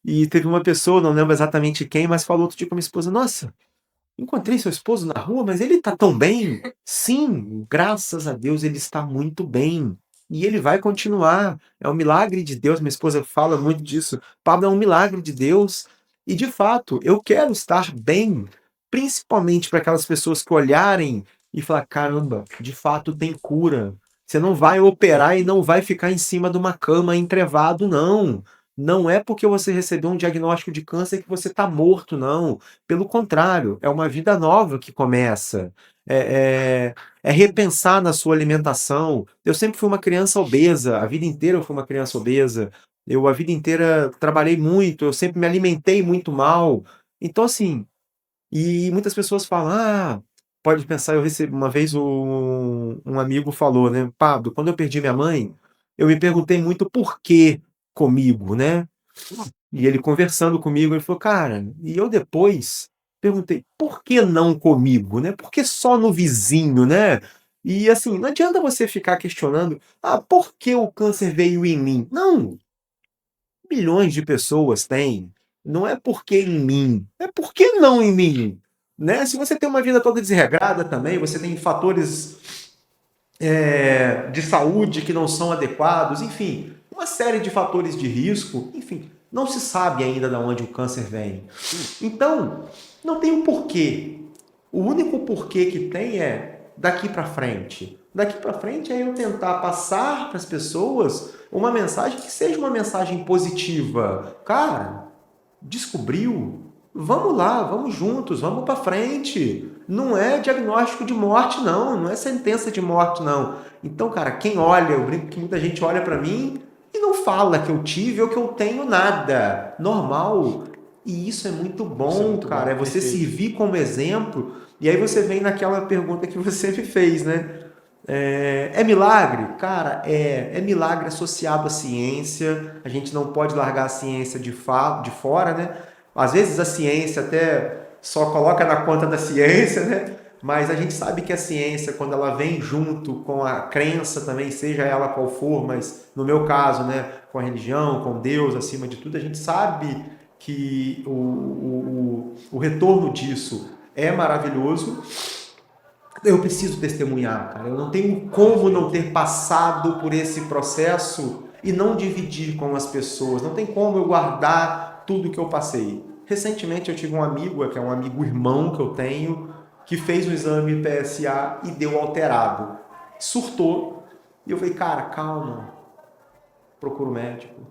e teve uma pessoa, não lembro exatamente quem, mas falou outro dia com a minha esposa: Nossa, encontrei seu esposo na rua, mas ele tá tão bem. Sim, graças a Deus ele está muito bem. E ele vai continuar. É um milagre de Deus. Minha esposa fala muito disso. Pablo é um milagre de Deus. E de fato, eu quero estar bem, principalmente para aquelas pessoas que olharem e falar: caramba, de fato tem cura. Você não vai operar e não vai ficar em cima de uma cama entrevado, não. Não é porque você recebeu um diagnóstico de câncer que você está morto, não. Pelo contrário, é uma vida nova que começa. É repensar na sua alimentação. Eu sempre fui uma criança obesa, a vida inteira eu fui uma criança obesa. Eu a vida inteira trabalhei muito, eu sempre me alimentei muito mal. Então, assim, e muitas pessoas falam, pode pensar, eu recebi uma vez um amigo falou, né, Pablo, quando eu perdi minha mãe, eu me perguntei muito por que comigo, né? E ele conversando comigo, ele falou, cara, e eu depois perguntei, por que não comigo, né? Por que só no vizinho, né? E assim, não adianta você ficar questionando, por que o câncer veio em mim? Não, milhões de pessoas têm. Não é porque em mim, é porque não em mim, né? Se você tem uma vida toda desregrada também, você tem fatores de saúde que não são adequados, enfim, uma série de fatores de risco, enfim, não se sabe ainda de onde o câncer vem. Então, não tem um porquê. O único porquê que tem é daqui para frente. Daqui para frente é eu tentar passar para as pessoas uma mensagem que seja uma mensagem positiva. Cara, descobriu? Vamos lá, vamos juntos, vamos para frente. Não é diagnóstico de morte, não é sentença de morte, não. Então, cara, quem olha, eu brinco que muita gente olha para mim e não fala que eu tive ou que eu tenho nada. Normal. E isso é muito bom, cara. É você servir como exemplo. E aí você vem naquela pergunta que você me fez, né? É milagre? Cara, é milagre associado à ciência. A gente não pode largar a ciência de fora, né? Às vezes a ciência até só coloca na conta da ciência, né? Mas a gente sabe que a ciência, quando ela vem junto com a crença também, seja ela qual for, mas no meu caso, né, com a religião, com Deus, acima de tudo, a gente sabe que o retorno disso é maravilhoso. Eu preciso testemunhar, cara. Eu não tenho como não ter passado por esse processo e não dividir com as pessoas. Não tem como eu guardar tudo que eu passei. Recentemente eu tive um amigo, que é um amigo irmão que eu tenho, que fez o exame PSA e deu alterado. Surtou. E eu falei, cara, calma. Procura o médico.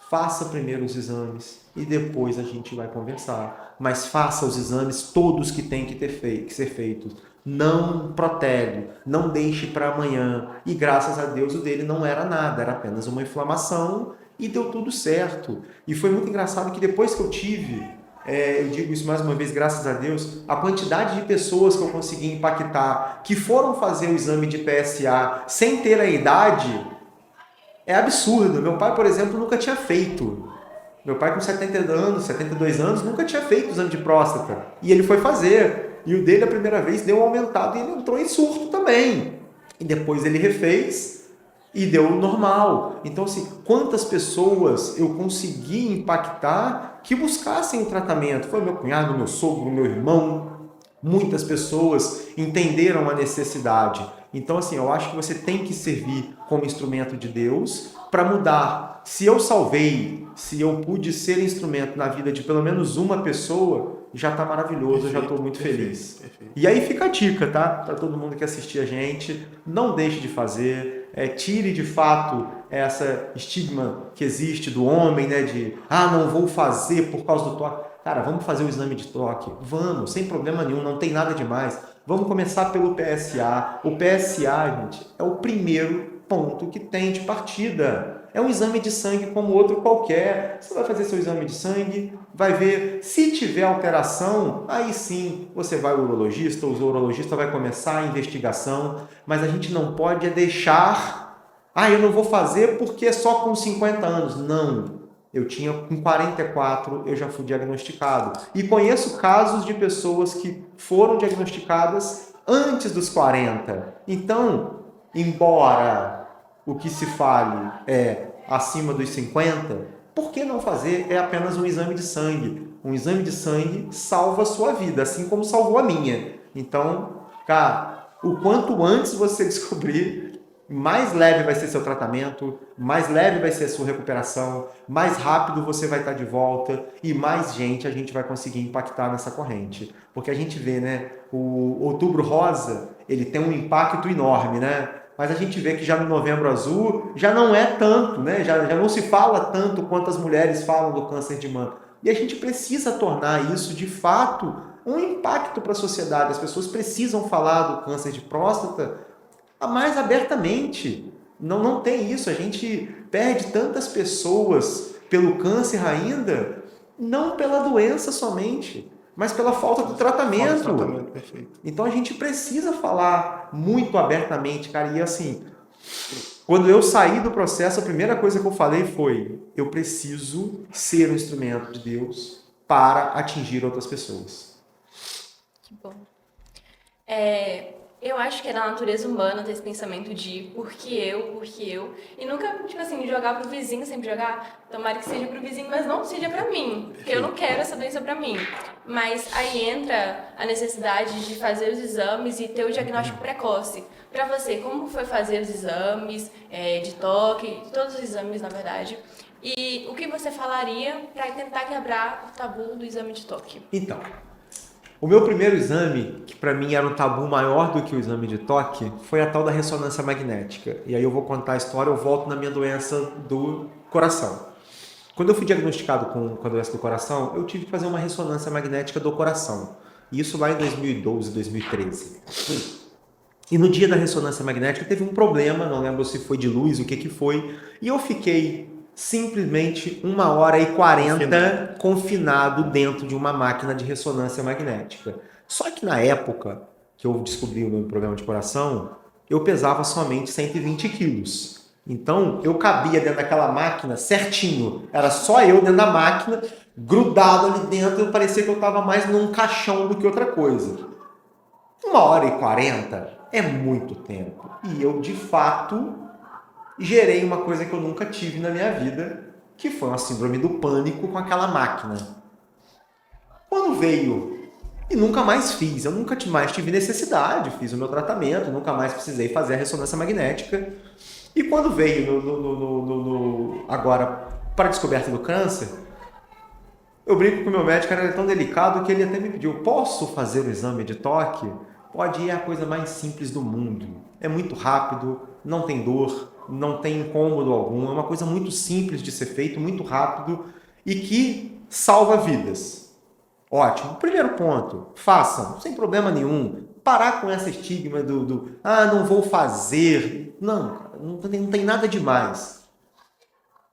Faça primeiro os exames e depois a gente vai conversar. Mas faça os exames todos que têm que ser feitos. Não protele, não deixe para amanhã. E graças a Deus o dele não era nada, era apenas uma inflamação e deu tudo certo. E foi muito engraçado que depois que eu tive, eu digo isso mais uma vez, graças a Deus, a quantidade de pessoas que eu consegui impactar, que foram fazer o exame de PSA sem ter a idade, é absurdo. Meu pai, por exemplo, nunca tinha feito. Meu pai com 70 anos, 72 anos, nunca tinha feito o exame de próstata. E ele foi fazer. E o dele, a primeira vez, deu um aumentado e ele entrou em surto também. E depois ele refez e deu normal. Então, assim, quantas pessoas eu consegui impactar que buscassem o tratamento? Foi meu cunhado, meu sogro, meu irmão. Muitas pessoas entenderam a necessidade. Então, assim, eu acho que você tem que servir como instrumento de Deus para mudar. Se eu salvei, se eu pude ser instrumento na vida de pelo menos uma pessoa, já está maravilhoso, perfeito, eu já estou muito feliz. Perfeito. E aí fica a dica, tá? Para todo mundo que assistir a gente, não deixe de fazer, tire de fato essa estigma que existe do homem, né? De, não vou fazer por causa do toque. Cara, vamos fazer o exame de toque? Vamos, sem problema nenhum, não tem nada demais. Vamos começar pelo PSA. O PSA, gente, é o primeiro ponto que tem de partida. É um exame de sangue como outro qualquer. Você vai fazer seu exame de sangue, vai ver. Se tiver alteração, aí sim você vai ao urologista, o urologista vai começar a investigação. Mas a gente não pode deixar, eu não vou fazer porque é só com 50 anos. Não. Eu tinha com 44, eu já fui diagnosticado. E conheço casos de pessoas que foram diagnosticadas antes dos 40. Então, embora o que se fale é acima dos 50, por que não fazer? É apenas um exame de sangue. Um exame de sangue salva a sua vida, assim como salvou a minha. Então, cara, o quanto antes você descobrir, mais leve vai ser seu tratamento, mais leve vai ser a sua recuperação, mais rápido você vai estar de volta e mais gente a gente vai conseguir impactar nessa corrente. Porque a gente vê, né, o Outubro Rosa, ele tem um impacto enorme, né? Mas a gente vê que já no Novembro Azul já não é tanto, né? Já não se fala tanto quanto as mulheres falam do câncer de mama. E a gente precisa tornar isso, de fato, um impacto para a sociedade. As pessoas precisam falar do câncer de próstata mais abertamente. Não tem isso. A gente perde tantas pessoas pelo câncer ainda, não pela doença somente, mas pela falta do tratamento. Falta do tratamento, perfeito. Então a gente precisa falar muito abertamente, cara. E assim, quando eu saí do processo, a primeira coisa que eu falei foi: eu preciso ser um instrumento de Deus para atingir outras pessoas. Que bom. Eu acho que é da natureza humana ter esse pensamento de por que eu, e nunca, tipo assim, jogar pro vizinho, sempre jogar, tomara que seja pro vizinho, mas não seja pra mim, porque eu não quero essa doença pra mim. Mas aí entra a necessidade de fazer os exames e ter o diagnóstico precoce. Pra você, como foi fazer os exames de toque, todos os exames, na verdade, e o que você falaria pra tentar quebrar o tabu do exame de toque? Então, O meu primeiro exame, que para mim era um tabu maior do que o exame de toque, foi a tal da ressonância magnética. E aí eu vou contar a história, eu volto na minha doença do coração. Quando eu fui diagnosticado com a doença do coração, eu tive que fazer uma ressonância magnética do coração. Isso lá em 2012, 2013. E no dia da ressonância magnética teve um problema, não lembro se foi de luz, o que foi, e eu fiquei simplesmente 1h40 confinado dentro de uma máquina de ressonância magnética. Só que na época que eu descobri o meu problema de coração, eu pesava somente 120 quilos. Então, eu cabia dentro daquela máquina certinho. Era só eu dentro da máquina, grudado ali dentro, eu parecia que eu estava mais num caixão do que outra coisa. 1h40 é muito tempo. E eu, de fato, gerei uma coisa que eu nunca tive na minha vida, que foi uma síndrome do pânico com aquela máquina. Quando veio, e nunca mais fiz, eu nunca mais tive necessidade, fiz o meu tratamento, nunca mais precisei fazer a ressonância magnética. E quando veio agora para a descoberta do câncer, eu brinco com o meu médico, era tão delicado que ele até me pediu, posso fazer o exame de toque? Pode ir, é a coisa mais simples do mundo. É muito rápido, não tem dor, não tem incômodo algum, é uma coisa muito simples de ser feito, muito rápido e que salva vidas. Ótimo. Primeiro ponto, façam, sem problema nenhum. Parar com esse estigma não vou fazer. Não, cara, não tem nada demais.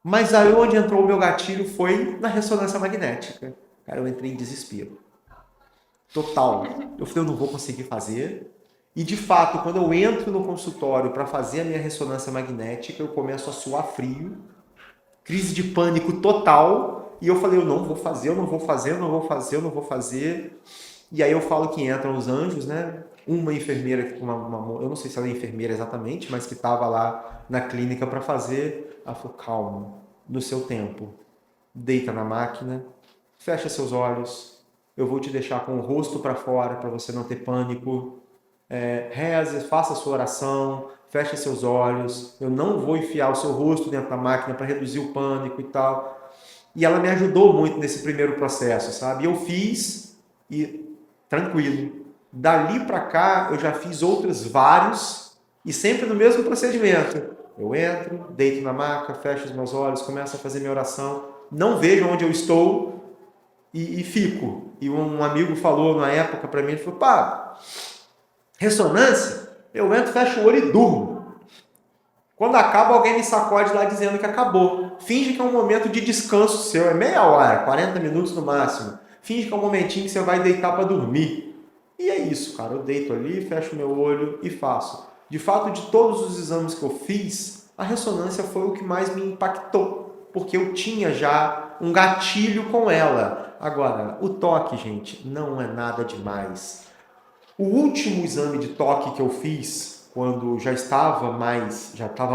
Mas aí onde entrou o meu gatilho foi na ressonância magnética. Cara, eu entrei em desespero. Total. Eu falei, eu não vou conseguir fazer. E de fato, quando eu entro no consultório para fazer a minha ressonância magnética, eu começo a suar frio, crise de pânico total. E eu falei, eu não vou fazer, eu não vou fazer, eu não vou fazer, eu não vou fazer. E aí eu falo que entram os anjos, né? Uma enfermeira, eu não sei se ela é enfermeira exatamente, mas que estava lá na clínica para fazer. Ela falou, calma, no seu tempo. Deita na máquina, fecha seus olhos, eu vou te deixar com o rosto para fora para você não ter pânico. Reze, faça a sua oração, feche seus olhos, eu não vou enfiar o seu rosto dentro da máquina para reduzir o pânico e tal. E ela me ajudou muito nesse primeiro processo, sabe? Eu fiz e tranquilo. Dali para cá, eu já fiz outros vários e sempre no mesmo procedimento. Eu entro, deito na maca, fecho os meus olhos, começo a fazer minha oração, não vejo onde eu estou e fico. E um amigo falou na época para mim, ele falou, pá, ressonância, eu entro, fecho o olho e durmo. Quando acaba, alguém me sacode lá dizendo que acabou. Finge que é um momento de descanso seu, é meia hora, 40 minutos no máximo. Finge que é um momentinho que você vai deitar para dormir. E é isso, cara, eu deito ali, fecho meu olho e faço. De fato, de todos os exames que eu fiz, a ressonância foi o que mais me impactou, porque eu tinha já um gatilho com ela. Agora, o toque, gente, não é nada demais. O último exame de toque que eu fiz, quando já estava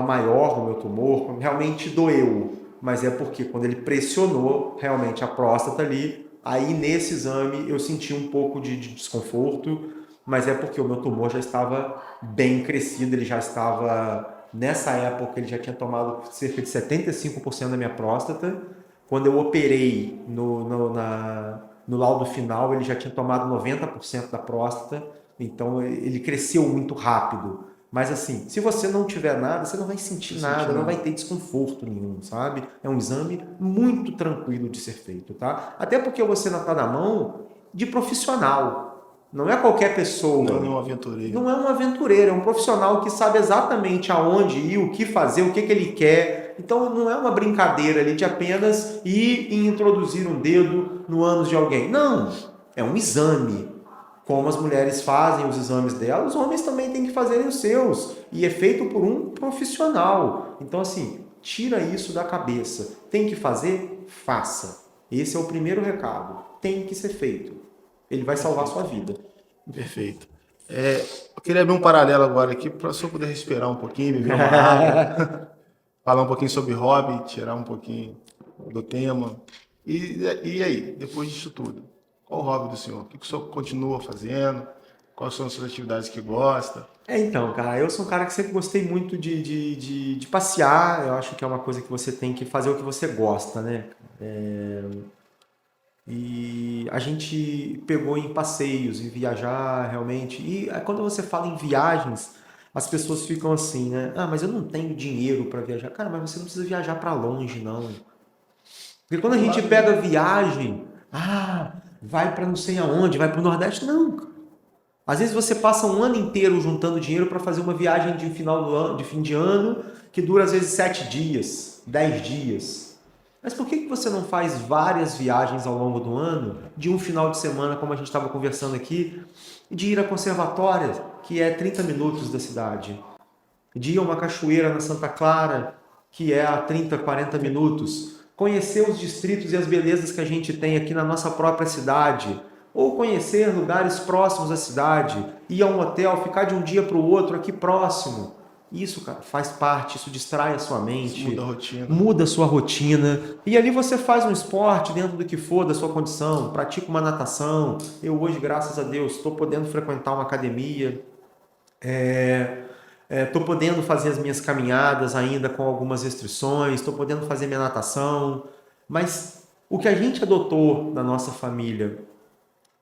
maior o meu tumor, realmente doeu. Mas é porque quando ele pressionou realmente a próstata ali, aí nesse exame eu senti um pouco de desconforto, mas é porque o meu tumor já estava bem crescido, ele já estava, nessa época, ele já tinha tomado cerca de 75% da minha próstata. Quando eu operei no laudo final, ele já tinha tomado 90% da próstata, então ele cresceu muito rápido. Mas assim, se você não tiver nada, você não vai sentir nada, não vai ter desconforto nenhum, sabe? É um exame muito tranquilo de ser feito, tá? Até porque você não está na mão de profissional. Não é qualquer pessoa. Não é um aventureiro. Não é um aventureiro, é um profissional que sabe exatamente aonde ir, o que fazer, o que ele quer. Então não é uma brincadeira ali de apenas ir e introduzir um dedo no ânus de alguém. Não, é um exame. Como as mulheres fazem os exames delas, os homens também têm que fazerem os seus. E é feito por um profissional. Então assim, tira isso da cabeça. Tem que fazer? Faça. Esse é o primeiro recado. Tem que ser feito. Ele vai salvar a sua vida. Perfeito. Eu queria abrir um paralelo agora aqui para só poder respirar um pouquinho, beber uma água, falar um pouquinho sobre hobby, tirar um pouquinho do tema. E aí, depois disso tudo, qual o hobby do senhor? O que o senhor continua fazendo? Quais são as suas atividades que gosta? Então, cara, eu sou um cara que sempre gostei muito de passear. Eu acho que é uma coisa que você tem que fazer o que você gosta, né? E a gente pegou em passeios, em viajar realmente. E quando você fala em viagens, as pessoas ficam assim, né? Ah, mas eu não tenho dinheiro para viajar. Cara, mas você não precisa viajar para longe, não. Porque quando a gente pega viagem, vai para não sei aonde, vai para o Nordeste, não, cara. Às vezes você passa um ano inteiro juntando dinheiro para fazer uma viagem de final do ano, de fim de ano, que dura às vezes 7 dias, 10 dias. Mas por que você não faz várias viagens ao longo do ano, de um final de semana, como a gente estava conversando aqui, de ir a conservatória, que é 30 minutos da cidade, de ir a uma cachoeira na Santa Clara, que é a 30, 40 minutos, conhecer os distritos e as belezas que a gente tem aqui na nossa própria cidade, ou conhecer lugares próximos à cidade, ir a um hotel, ficar de um dia para o outro aqui próximo. Isso, cara, faz parte, isso distrai a sua mente, muda a rotina. Muda a sua rotina. E ali você faz um esporte dentro do que for da sua condição, pratica uma natação. Eu hoje, graças a Deus, estou podendo frequentar uma academia, estou podendo fazer as minhas caminhadas ainda com algumas restrições, estou podendo fazer minha natação. Mas o que a gente adotou na nossa família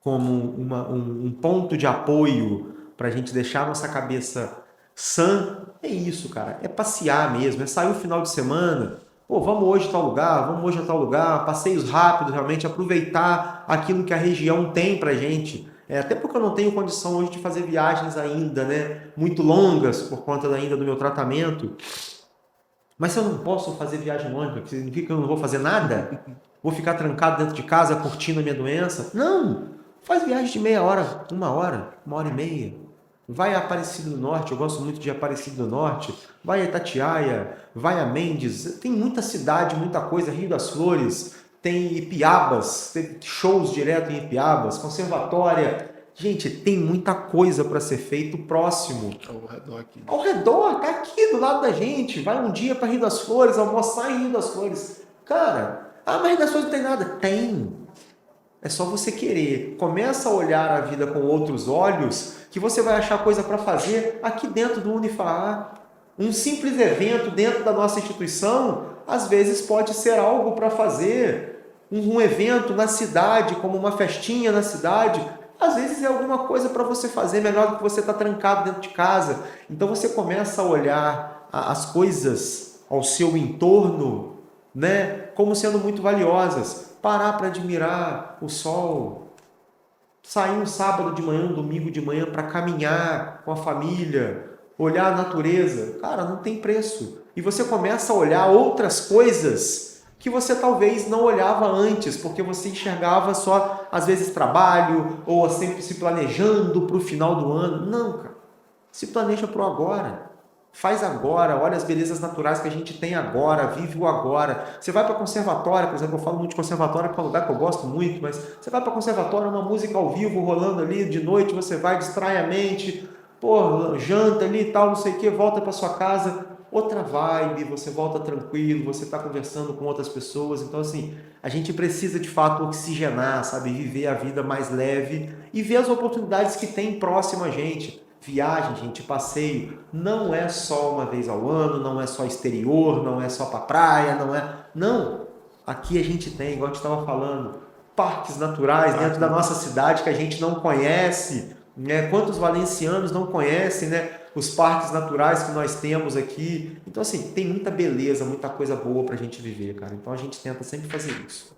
como um ponto de apoio para a gente deixar a nossa cabeça sã, é isso, cara. É passear mesmo, é sair o final de semana. Pô, vamos hoje a tal lugar, vamos hoje a tal lugar, passeios rápidos, realmente, aproveitar aquilo que a região tem pra gente. Até porque eu não tenho condição hoje de fazer viagens ainda, né? Muito longas, por conta ainda do meu tratamento. Mas se eu não posso fazer viagem longa, significa que eu não vou fazer nada? Vou ficar trancado dentro de casa, curtindo a minha doença? Não! Faz viagem de meia hora, 1 hora e meia. Vai a Aparecida do Norte, eu gosto muito de Aparecida do Norte. Vai a Itatiaia, vai a Mendes. Tem muita cidade, muita coisa. Rio das Flores, tem Ipiabas, tem shows direto em Ipiabas, conservatória. Gente, tem muita coisa para ser feito próximo. Ao redor aqui. Ao redor, tá aqui do lado da gente. Vai um dia para Rio das Flores, almoçar em Rio das Flores. Cara, mas Rio das Flores não tem nada. Tem. É só você querer. Começa a olhar a vida com outros olhos, que você vai achar coisa para fazer aqui dentro do Unifaá. Um simples evento dentro da nossa instituição, às vezes pode ser algo para fazer. Um evento na cidade, como uma festinha na cidade, às vezes é alguma coisa para você fazer melhor do que você estar trancado dentro de casa. Então você começa a olhar as coisas ao seu entorno, né, como sendo muito valiosas. Parar para admirar o sol, sair um sábado de manhã, um domingo de manhã para caminhar com a família, olhar a natureza, cara, não tem preço. E você começa a olhar outras coisas que você talvez não olhava antes, porque você enxergava só, às vezes, trabalho, ou sempre se planejando para o final do ano. Não, cara, se planeja para o agora. Faz agora, olha as belezas naturais que a gente tem agora, vive o agora. Você vai para conservatório, por exemplo, eu falo muito de conservatório, que é um lugar que eu gosto muito, mas você vai para conservatório, uma música ao vivo rolando ali, de noite você vai, distrai a mente, janta ali e tal, não sei o que, volta para sua casa, outra vibe, você volta tranquilo, você está conversando com outras pessoas. Então, assim, a gente precisa de fato oxigenar, sabe, viver a vida mais leve e ver as oportunidades que tem próximo a gente. Viagem, gente, passeio, não é só uma vez ao ano, não é só exterior, não é só para praia, não. Aqui a gente tem, igual a gente estava falando, parques naturais dentro da nossa cidade que a gente não conhece, né? Quantos valencianos não conhecem, né? Os parques naturais que nós temos aqui. Então, assim, tem muita beleza, muita coisa boa para a gente viver, cara. Então, a gente tenta sempre fazer isso.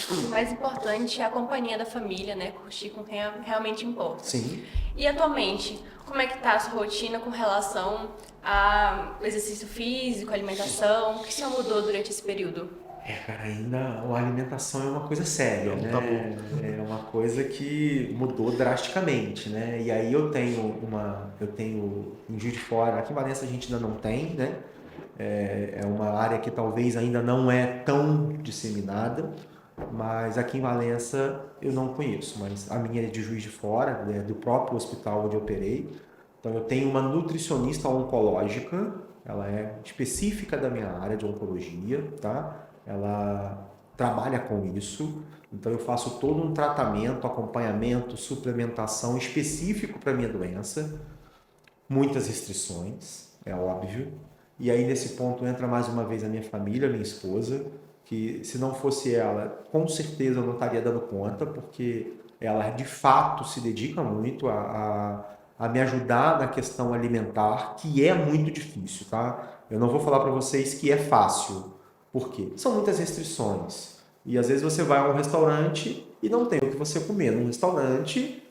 O mais importante é a companhia da família, né? Curtir com quem realmente importa. Sim. E atualmente, como é que tá a sua rotina com relação ao exercício físico, alimentação? O que você mudou durante esse período? Cara, ainda a alimentação é uma coisa séria, né? É uma coisa que mudou drasticamente, né? E aí eu tenho em Juiz de Fora, aqui em Valença a gente ainda não tem, né? É uma área que talvez ainda não é tão disseminada, mas aqui em Valença eu não conheço, mas a minha é de Juiz de Fora, né? Do próprio hospital onde eu operei. Então eu tenho uma nutricionista oncológica, ela é específica da minha área de oncologia, tá? Ela trabalha com isso, então eu faço todo um tratamento, acompanhamento, suplementação específico para a minha doença, muitas restrições, é óbvio, e aí nesse ponto entra mais uma vez a minha família, a minha esposa, que se não fosse ela, com certeza eu não estaria dando conta, porque ela de fato se dedica muito a me ajudar na questão alimentar, que é muito difícil, tá? Eu não vou falar para vocês que é fácil. Por quê? São muitas restrições. E às vezes você vai a um restaurante e não tem o que você comer num restaurante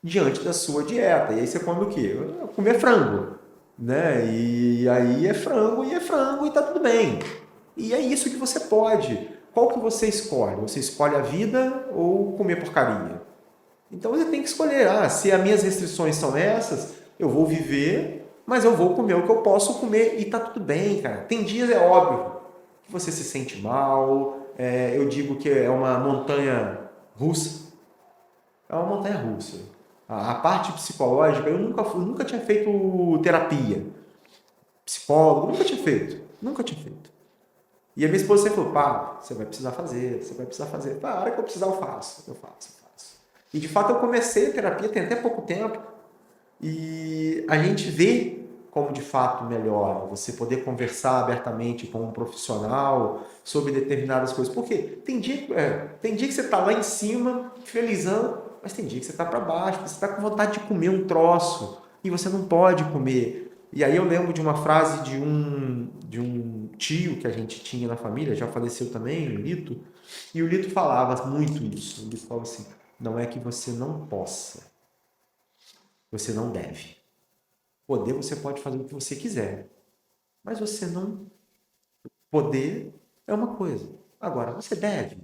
diante da sua dieta. E aí você come o quê? Comer frango, né? E aí é frango e tá tudo bem. E é isso que você pode. Qual que você escolhe? Você escolhe a vida ou comer porcaria? Então você tem que escolher. Se as minhas restrições são essas, eu vou viver, mas eu vou comer o que eu posso comer e tá tudo bem, cara. Tem dias, é óbvio, que você se sente mal. Eu digo que é uma montanha russa. É uma montanha russa. A parte psicológica, eu nunca tinha feito terapia. Psicólogo, nunca tinha feito. Nunca tinha feito. E a minha esposa sempre falou, pá, você vai precisar fazer. Pá, a hora que eu precisar eu faço. E de fato eu comecei a terapia tem até pouco tempo. E a gente vê como de fato melhora você poder conversar abertamente com um profissional sobre determinadas coisas. Porque tem dia que você está lá em cima, felizão, mas tem dia que você está para baixo, você está com vontade de comer um troço e você não pode comer. E aí eu lembro de uma frase de um tio que a gente tinha na família, já faleceu também, o Lito, e o Lito falava muito isso. O Lito falava assim, não é que você não possa, você não deve. Poder, você pode fazer o que você quiser, mas você não poder é uma coisa. Agora, você deve.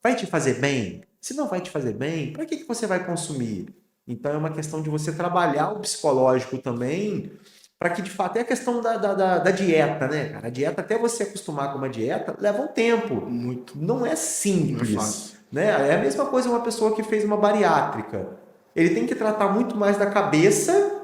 Vai te fazer bem? Se não vai te fazer bem, para que você vai consumir? Então é uma questão de você trabalhar o psicológico também, para que de fato é a questão da dieta, né, cara? A dieta, até você acostumar com uma dieta, leva um tempo. Muito. Não é simples. Não é fácil. Né? É a mesma coisa uma pessoa que fez uma bariátrica. Ele tem que tratar muito mais da cabeça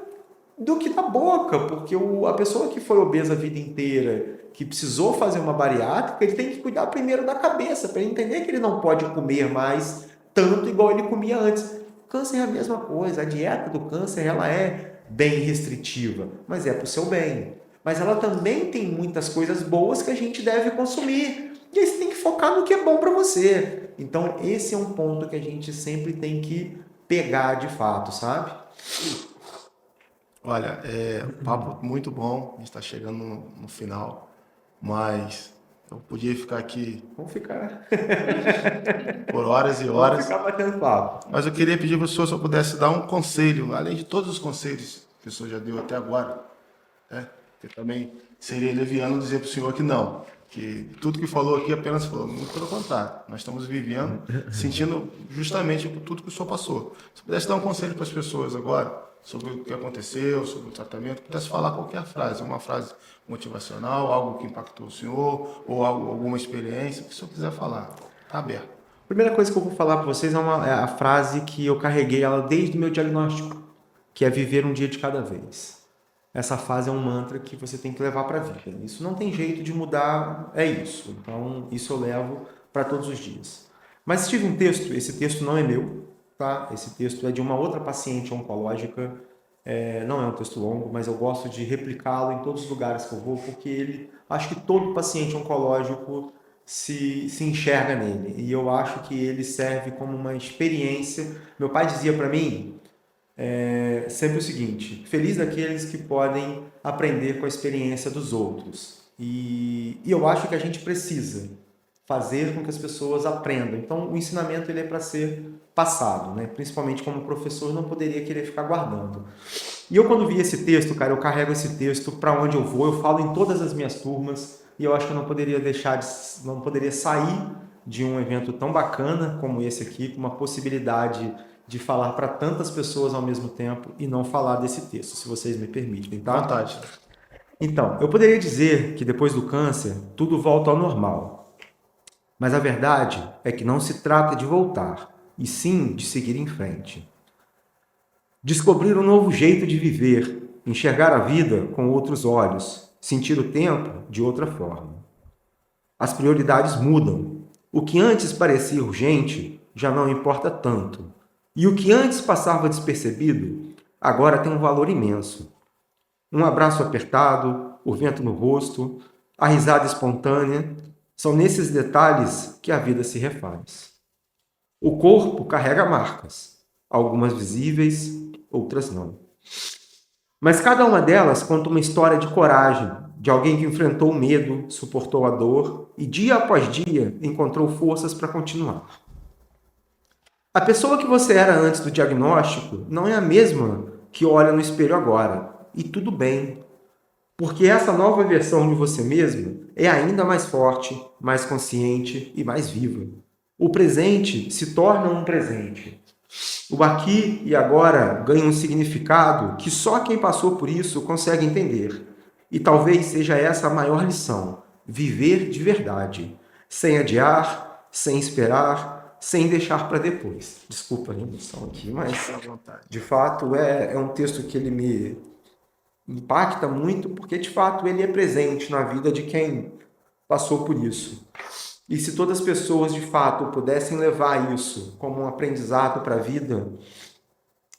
do que da boca, porque a pessoa que foi obesa a vida inteira, que precisou fazer uma bariátrica, ele tem que cuidar primeiro da cabeça, para ele entender que ele não pode comer mais tanto igual ele comia antes. O câncer é a mesma coisa, a dieta do câncer ela é bem restritiva, mas é para o seu bem. Mas ela também tem muitas coisas boas que a gente deve consumir. E aí você tem que focar no que é bom para você. Então esse é um ponto que a gente sempre tem que pegar de fato, sabe? Olha, papo muito bom, a gente está chegando no final, mas eu podia ficar aqui Vamos ficar. por horas e horas. Vamos ficar batendo papo. Mas eu queria pedir para o senhor se eu pudesse dar um conselho, além de todos os conselhos que o senhor já deu até agora, né? Que também seria leviano dizer para o senhor que não, que tudo que falou aqui apenas falou, muito pelo contrário. Nós estamos vivendo, sentindo justamente tudo que o senhor passou. Se pudesse dar um conselho para as pessoas agora, sobre o que aconteceu, sobre o tratamento, pudesse falar qualquer frase, uma frase motivacional, algo que impactou o senhor, ou alguma experiência, o que o senhor quiser falar, está aberto. A primeira coisa que eu vou falar para vocês é a frase que eu carreguei ela desde o meu diagnóstico, que é viver um dia de cada vez. Essa frase é um mantra que você tem que levar para a vida. Isso não tem jeito de mudar, é isso. Então, isso eu levo para todos os dias. Mas tive um texto, esse texto não é meu, tá? Esse texto é de uma outra paciente oncológica, não é um texto longo, mas eu gosto de replicá-lo em todos os lugares que eu vou, porque acho que todo paciente oncológico se enxerga nele, e eu acho que ele serve como uma experiência. Meu pai dizia para mim sempre o seguinte, feliz daqueles que podem aprender com a experiência dos outros, e eu acho que a gente precisa fazer com que as pessoas aprendam. Então, o ensinamento ele é para ser passado, né? Principalmente como professor, eu não poderia querer ficar guardando. E eu, quando vi esse texto, cara, eu carrego esse texto para onde eu vou, eu falo em todas as minhas turmas, e eu acho que eu não poderia sair de um evento tão bacana como esse aqui, com uma possibilidade de falar para tantas pessoas ao mesmo tempo e não falar desse texto, se vocês me permitem, tá? Vontade. Então, eu poderia dizer que depois do câncer, tudo volta ao normal. Mas a verdade é que não se trata de voltar, e sim de seguir em frente. Descobrir um novo jeito de viver, enxergar a vida com outros olhos, sentir o tempo de outra forma. As prioridades mudam. O que antes parecia urgente já não importa tanto. E o que antes passava despercebido, agora tem um valor imenso. Um abraço apertado, o vento no rosto, a risada espontânea, São nesses detalhes que a vida se refaz. O corpo carrega marcas, algumas visíveis, outras não. Mas cada uma delas conta uma história de coragem, de alguém que enfrentou o medo, suportou a dor e dia após dia encontrou forças para continuar. A pessoa que você era antes do diagnóstico não é a mesma que olha no espelho agora. E tudo bem, porque essa nova versão de você mesmo é ainda mais forte, mais consciente e mais viva. O presente se torna um presente. O aqui e agora ganha um significado que só quem passou por isso consegue entender. E talvez seja essa a maior lição: viver de verdade, sem adiar, sem esperar, sem deixar para depois. Desculpa a emoção aqui, mas de fato é um texto que ele me impacta muito, porque de fato ele é presente na vida de quem passou por isso. E se todas as pessoas de fato pudessem levar isso como um aprendizado para a vida,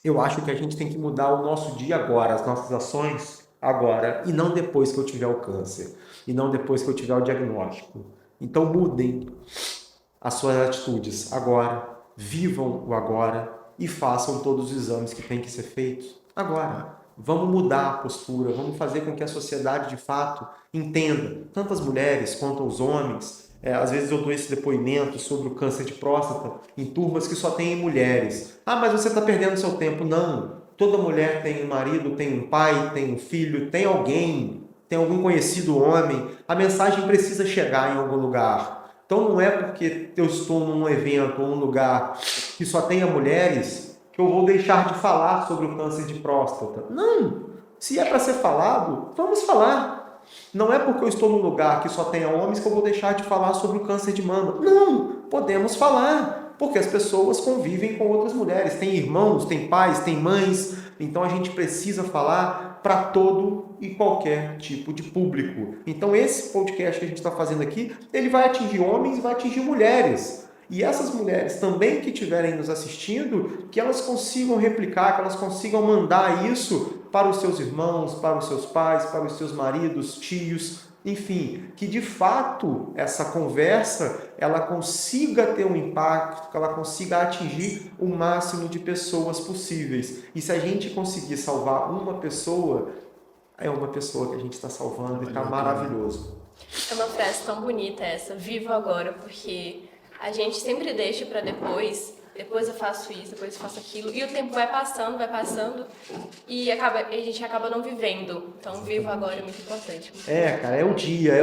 eu acho que a gente tem que mudar o nosso dia agora, as nossas ações agora, e não depois que eu tiver o câncer, e não depois que eu tiver o diagnóstico. Então mudem as suas atitudes agora, vivam o agora e façam todos os exames que têm que ser feitos agora. Vamos mudar a postura, vamos fazer com que a sociedade de fato entenda, tanto as mulheres quanto os homens. Às vezes eu dou esse depoimento sobre o câncer de próstata em turmas que só tem mulheres. Ah, mas você está perdendo seu tempo. Não. Toda mulher tem um marido, tem um pai, tem um filho, tem alguém, tem algum conhecido homem. A mensagem precisa chegar em algum lugar. Então não é porque eu estou num evento ou num lugar que só tenha mulheres que eu vou deixar de falar sobre o câncer de próstata. Não. Se é para ser falado, vamos falar. Não é porque eu estou num lugar que só tenha homens que eu vou deixar de falar sobre o câncer de mama. Não, podemos falar, porque as pessoas convivem com outras mulheres. Tem irmãos, tem pais, tem mães. Então a gente precisa falar para todo e qualquer tipo de público. Então esse podcast que a gente está fazendo aqui, ele vai atingir homens e vai atingir mulheres. E essas mulheres também que estiverem nos assistindo, que elas consigam replicar, que elas consigam mandar isso para os seus irmãos, para os seus pais, para os seus maridos, tios, enfim, que de fato essa conversa ela consiga ter um impacto, que ela consiga atingir o máximo de pessoas possíveis. E se a gente conseguir salvar uma pessoa, é uma pessoa que a gente está salvando e está maravilhoso. É uma frase tão bonita essa, viva agora, porque a gente sempre deixa para depois eu faço isso, depois eu faço aquilo, e o tempo vai passando, e a gente acaba não vivendo. Então, vivo agora é muito importante. Cara, é o dia,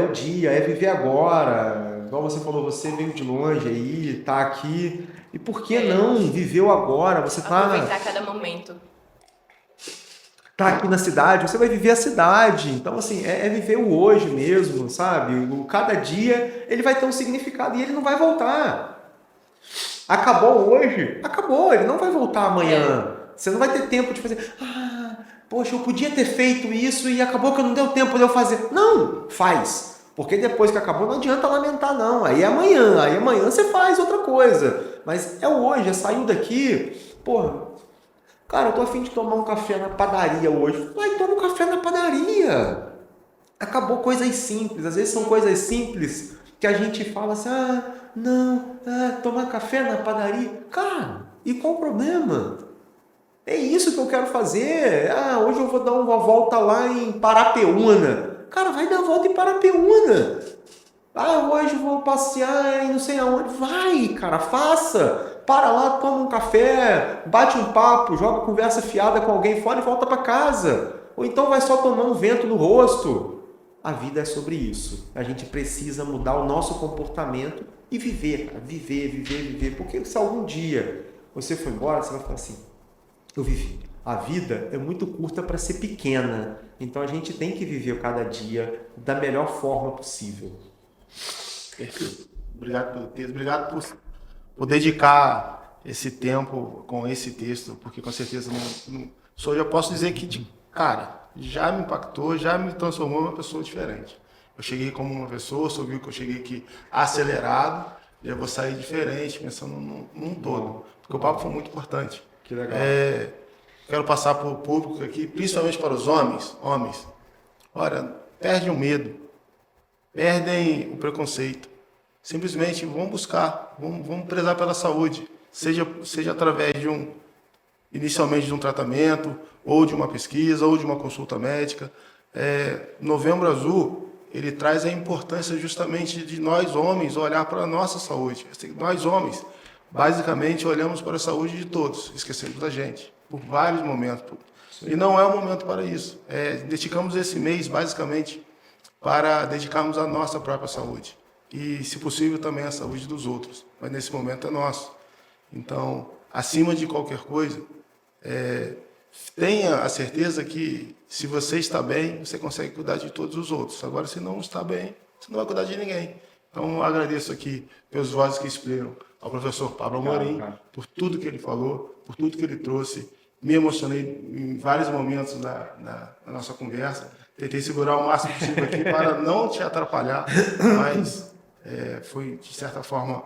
é viver agora. Igual você falou, você veio de longe aí, tá aqui, e por que não? Viveu agora, você aproveitar cada momento. Tá aqui na cidade, você vai viver a cidade. Então, assim, é viver o hoje mesmo, sabe? Cada dia, ele vai ter um significado e ele não vai voltar. Acabou hoje? Acabou, ele não vai voltar amanhã. Você não vai ter tempo de fazer, poxa, eu podia ter feito isso e acabou que não deu tempo de eu fazer. Não, faz. Porque depois que acabou, não adianta lamentar, não. Aí amanhã você faz outra coisa. Mas é o hoje, saiu daqui, cara, eu tô a fim de tomar um café na padaria hoje. Vai, toma um café na padaria. Acabou coisas simples. Às vezes são coisas simples que a gente fala assim, tomar café na padaria. Cara, e qual o problema? É isso que eu quero fazer. Hoje eu vou dar uma volta lá em Parapeúna. Cara, vai dar a volta em Parapeúna. Hoje eu vou passear em não sei aonde. Vai, cara, faça. Para lá, toma um café, bate um papo, joga conversa fiada com alguém fora e volta para casa. Ou então vai só tomar um vento no rosto. A vida é sobre isso. A gente precisa mudar o nosso comportamento e viver, cara. Viver. Porque se algum dia você for embora, você vai falar assim, eu vivi. A vida é muito curta para ser pequena. Então a gente tem que viver cada dia da melhor forma possível. Perfeito. Obrigado pelo texto. Obrigado por dedicar esse tempo com esse texto, porque com certeza eu posso dizer que, cara, já me impactou, já me transformou em uma pessoa diferente. Eu cheguei como uma pessoa, só viu que eu cheguei aqui acelerado, e eu vou sair diferente, pensando num todo, porque o papo foi muito importante. Que legal. Quero passar para o público aqui, principalmente para os homens. Olha, perdem o medo, perdem o preconceito. Simplesmente vamos buscar, vamos prezar pela saúde, seja através inicialmente de um tratamento, ou de uma pesquisa, ou de uma consulta médica. Novembro Azul, ele traz a importância justamente de nós homens olhar para a nossa saúde. Nós homens, basicamente, olhamos para a saúde de todos, esquecemos da gente, por vários momentos. E não é o momento para isso. Dedicamos esse mês, basicamente, para dedicarmos à nossa própria saúde. E, se possível, também à saúde dos outros. Mas, nesse momento, é nosso. Então, acima de qualquer coisa, tenha a certeza que, se você está bem, você consegue cuidar de todos os outros. Agora, se não está bem, você não vai cuidar de ninguém. Então, eu agradeço aqui pelas vozes que explicaram ao professor Pablo Amorim, por tudo que ele falou, por tudo que ele trouxe. Me emocionei em vários momentos da nossa conversa. Tentei segurar o máximo possível aqui para não te atrapalhar, mas foi, de certa forma,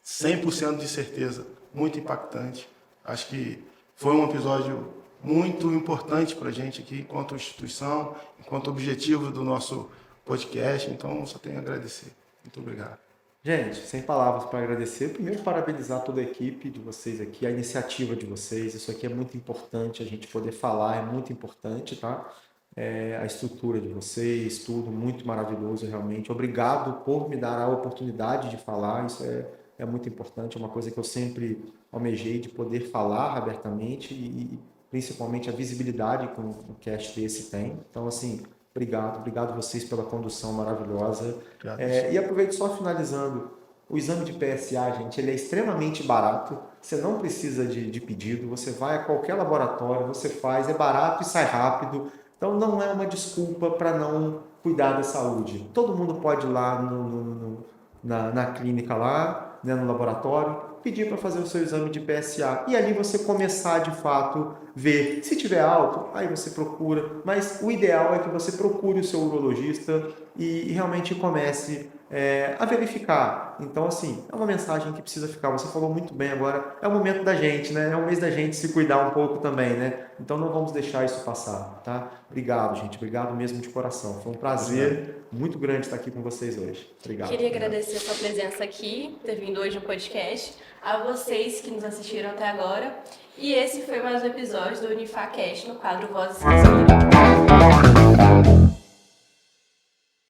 100% de certeza, muito impactante. Acho que foi um episódio muito importante para a gente aqui, enquanto instituição, enquanto objetivo do nosso podcast. Então, só tenho a agradecer. Muito obrigado. Gente, sem palavras para agradecer. Primeiro, parabenizar toda a equipe de vocês aqui, a iniciativa de vocês. Isso aqui é muito importante, a gente poder falar é muito importante, tá? A estrutura de vocês, tudo muito maravilhoso, realmente. Obrigado por me dar a oportunidade de falar, isso é muito importante, é uma coisa que eu sempre almejei, de poder falar abertamente e principalmente a visibilidade que um cast desse tem. Então, assim, obrigado vocês pela condução maravilhosa. E aproveito só finalizando, o exame de PSA, gente, ele é extremamente barato, você não precisa de pedido, você vai a qualquer laboratório, você faz, é barato e sai rápido, então não é uma desculpa para não cuidar da saúde. Todo mundo pode ir lá na clínica lá, né, no laboratório, pedir para fazer o seu exame de PSA e ali você começar de fato ver. Se tiver alto, aí você procura, mas o ideal é que você procure o seu urologista e realmente comece a verificar. Então, assim, é uma mensagem que precisa ficar. Você falou muito bem agora, é o momento da gente, né? É o mês da gente se cuidar um pouco também, né? Então, não vamos deixar isso passar, tá? Obrigado, gente. Obrigado mesmo de coração. Foi um prazer muito grande estar aqui com vocês hoje. Obrigado. Queria agradecer a sua presença aqui, ter vindo hoje no podcast, a vocês que nos assistiram até agora. E esse foi mais um episódio do UnifaCast no quadro Vozes Sem Escolha.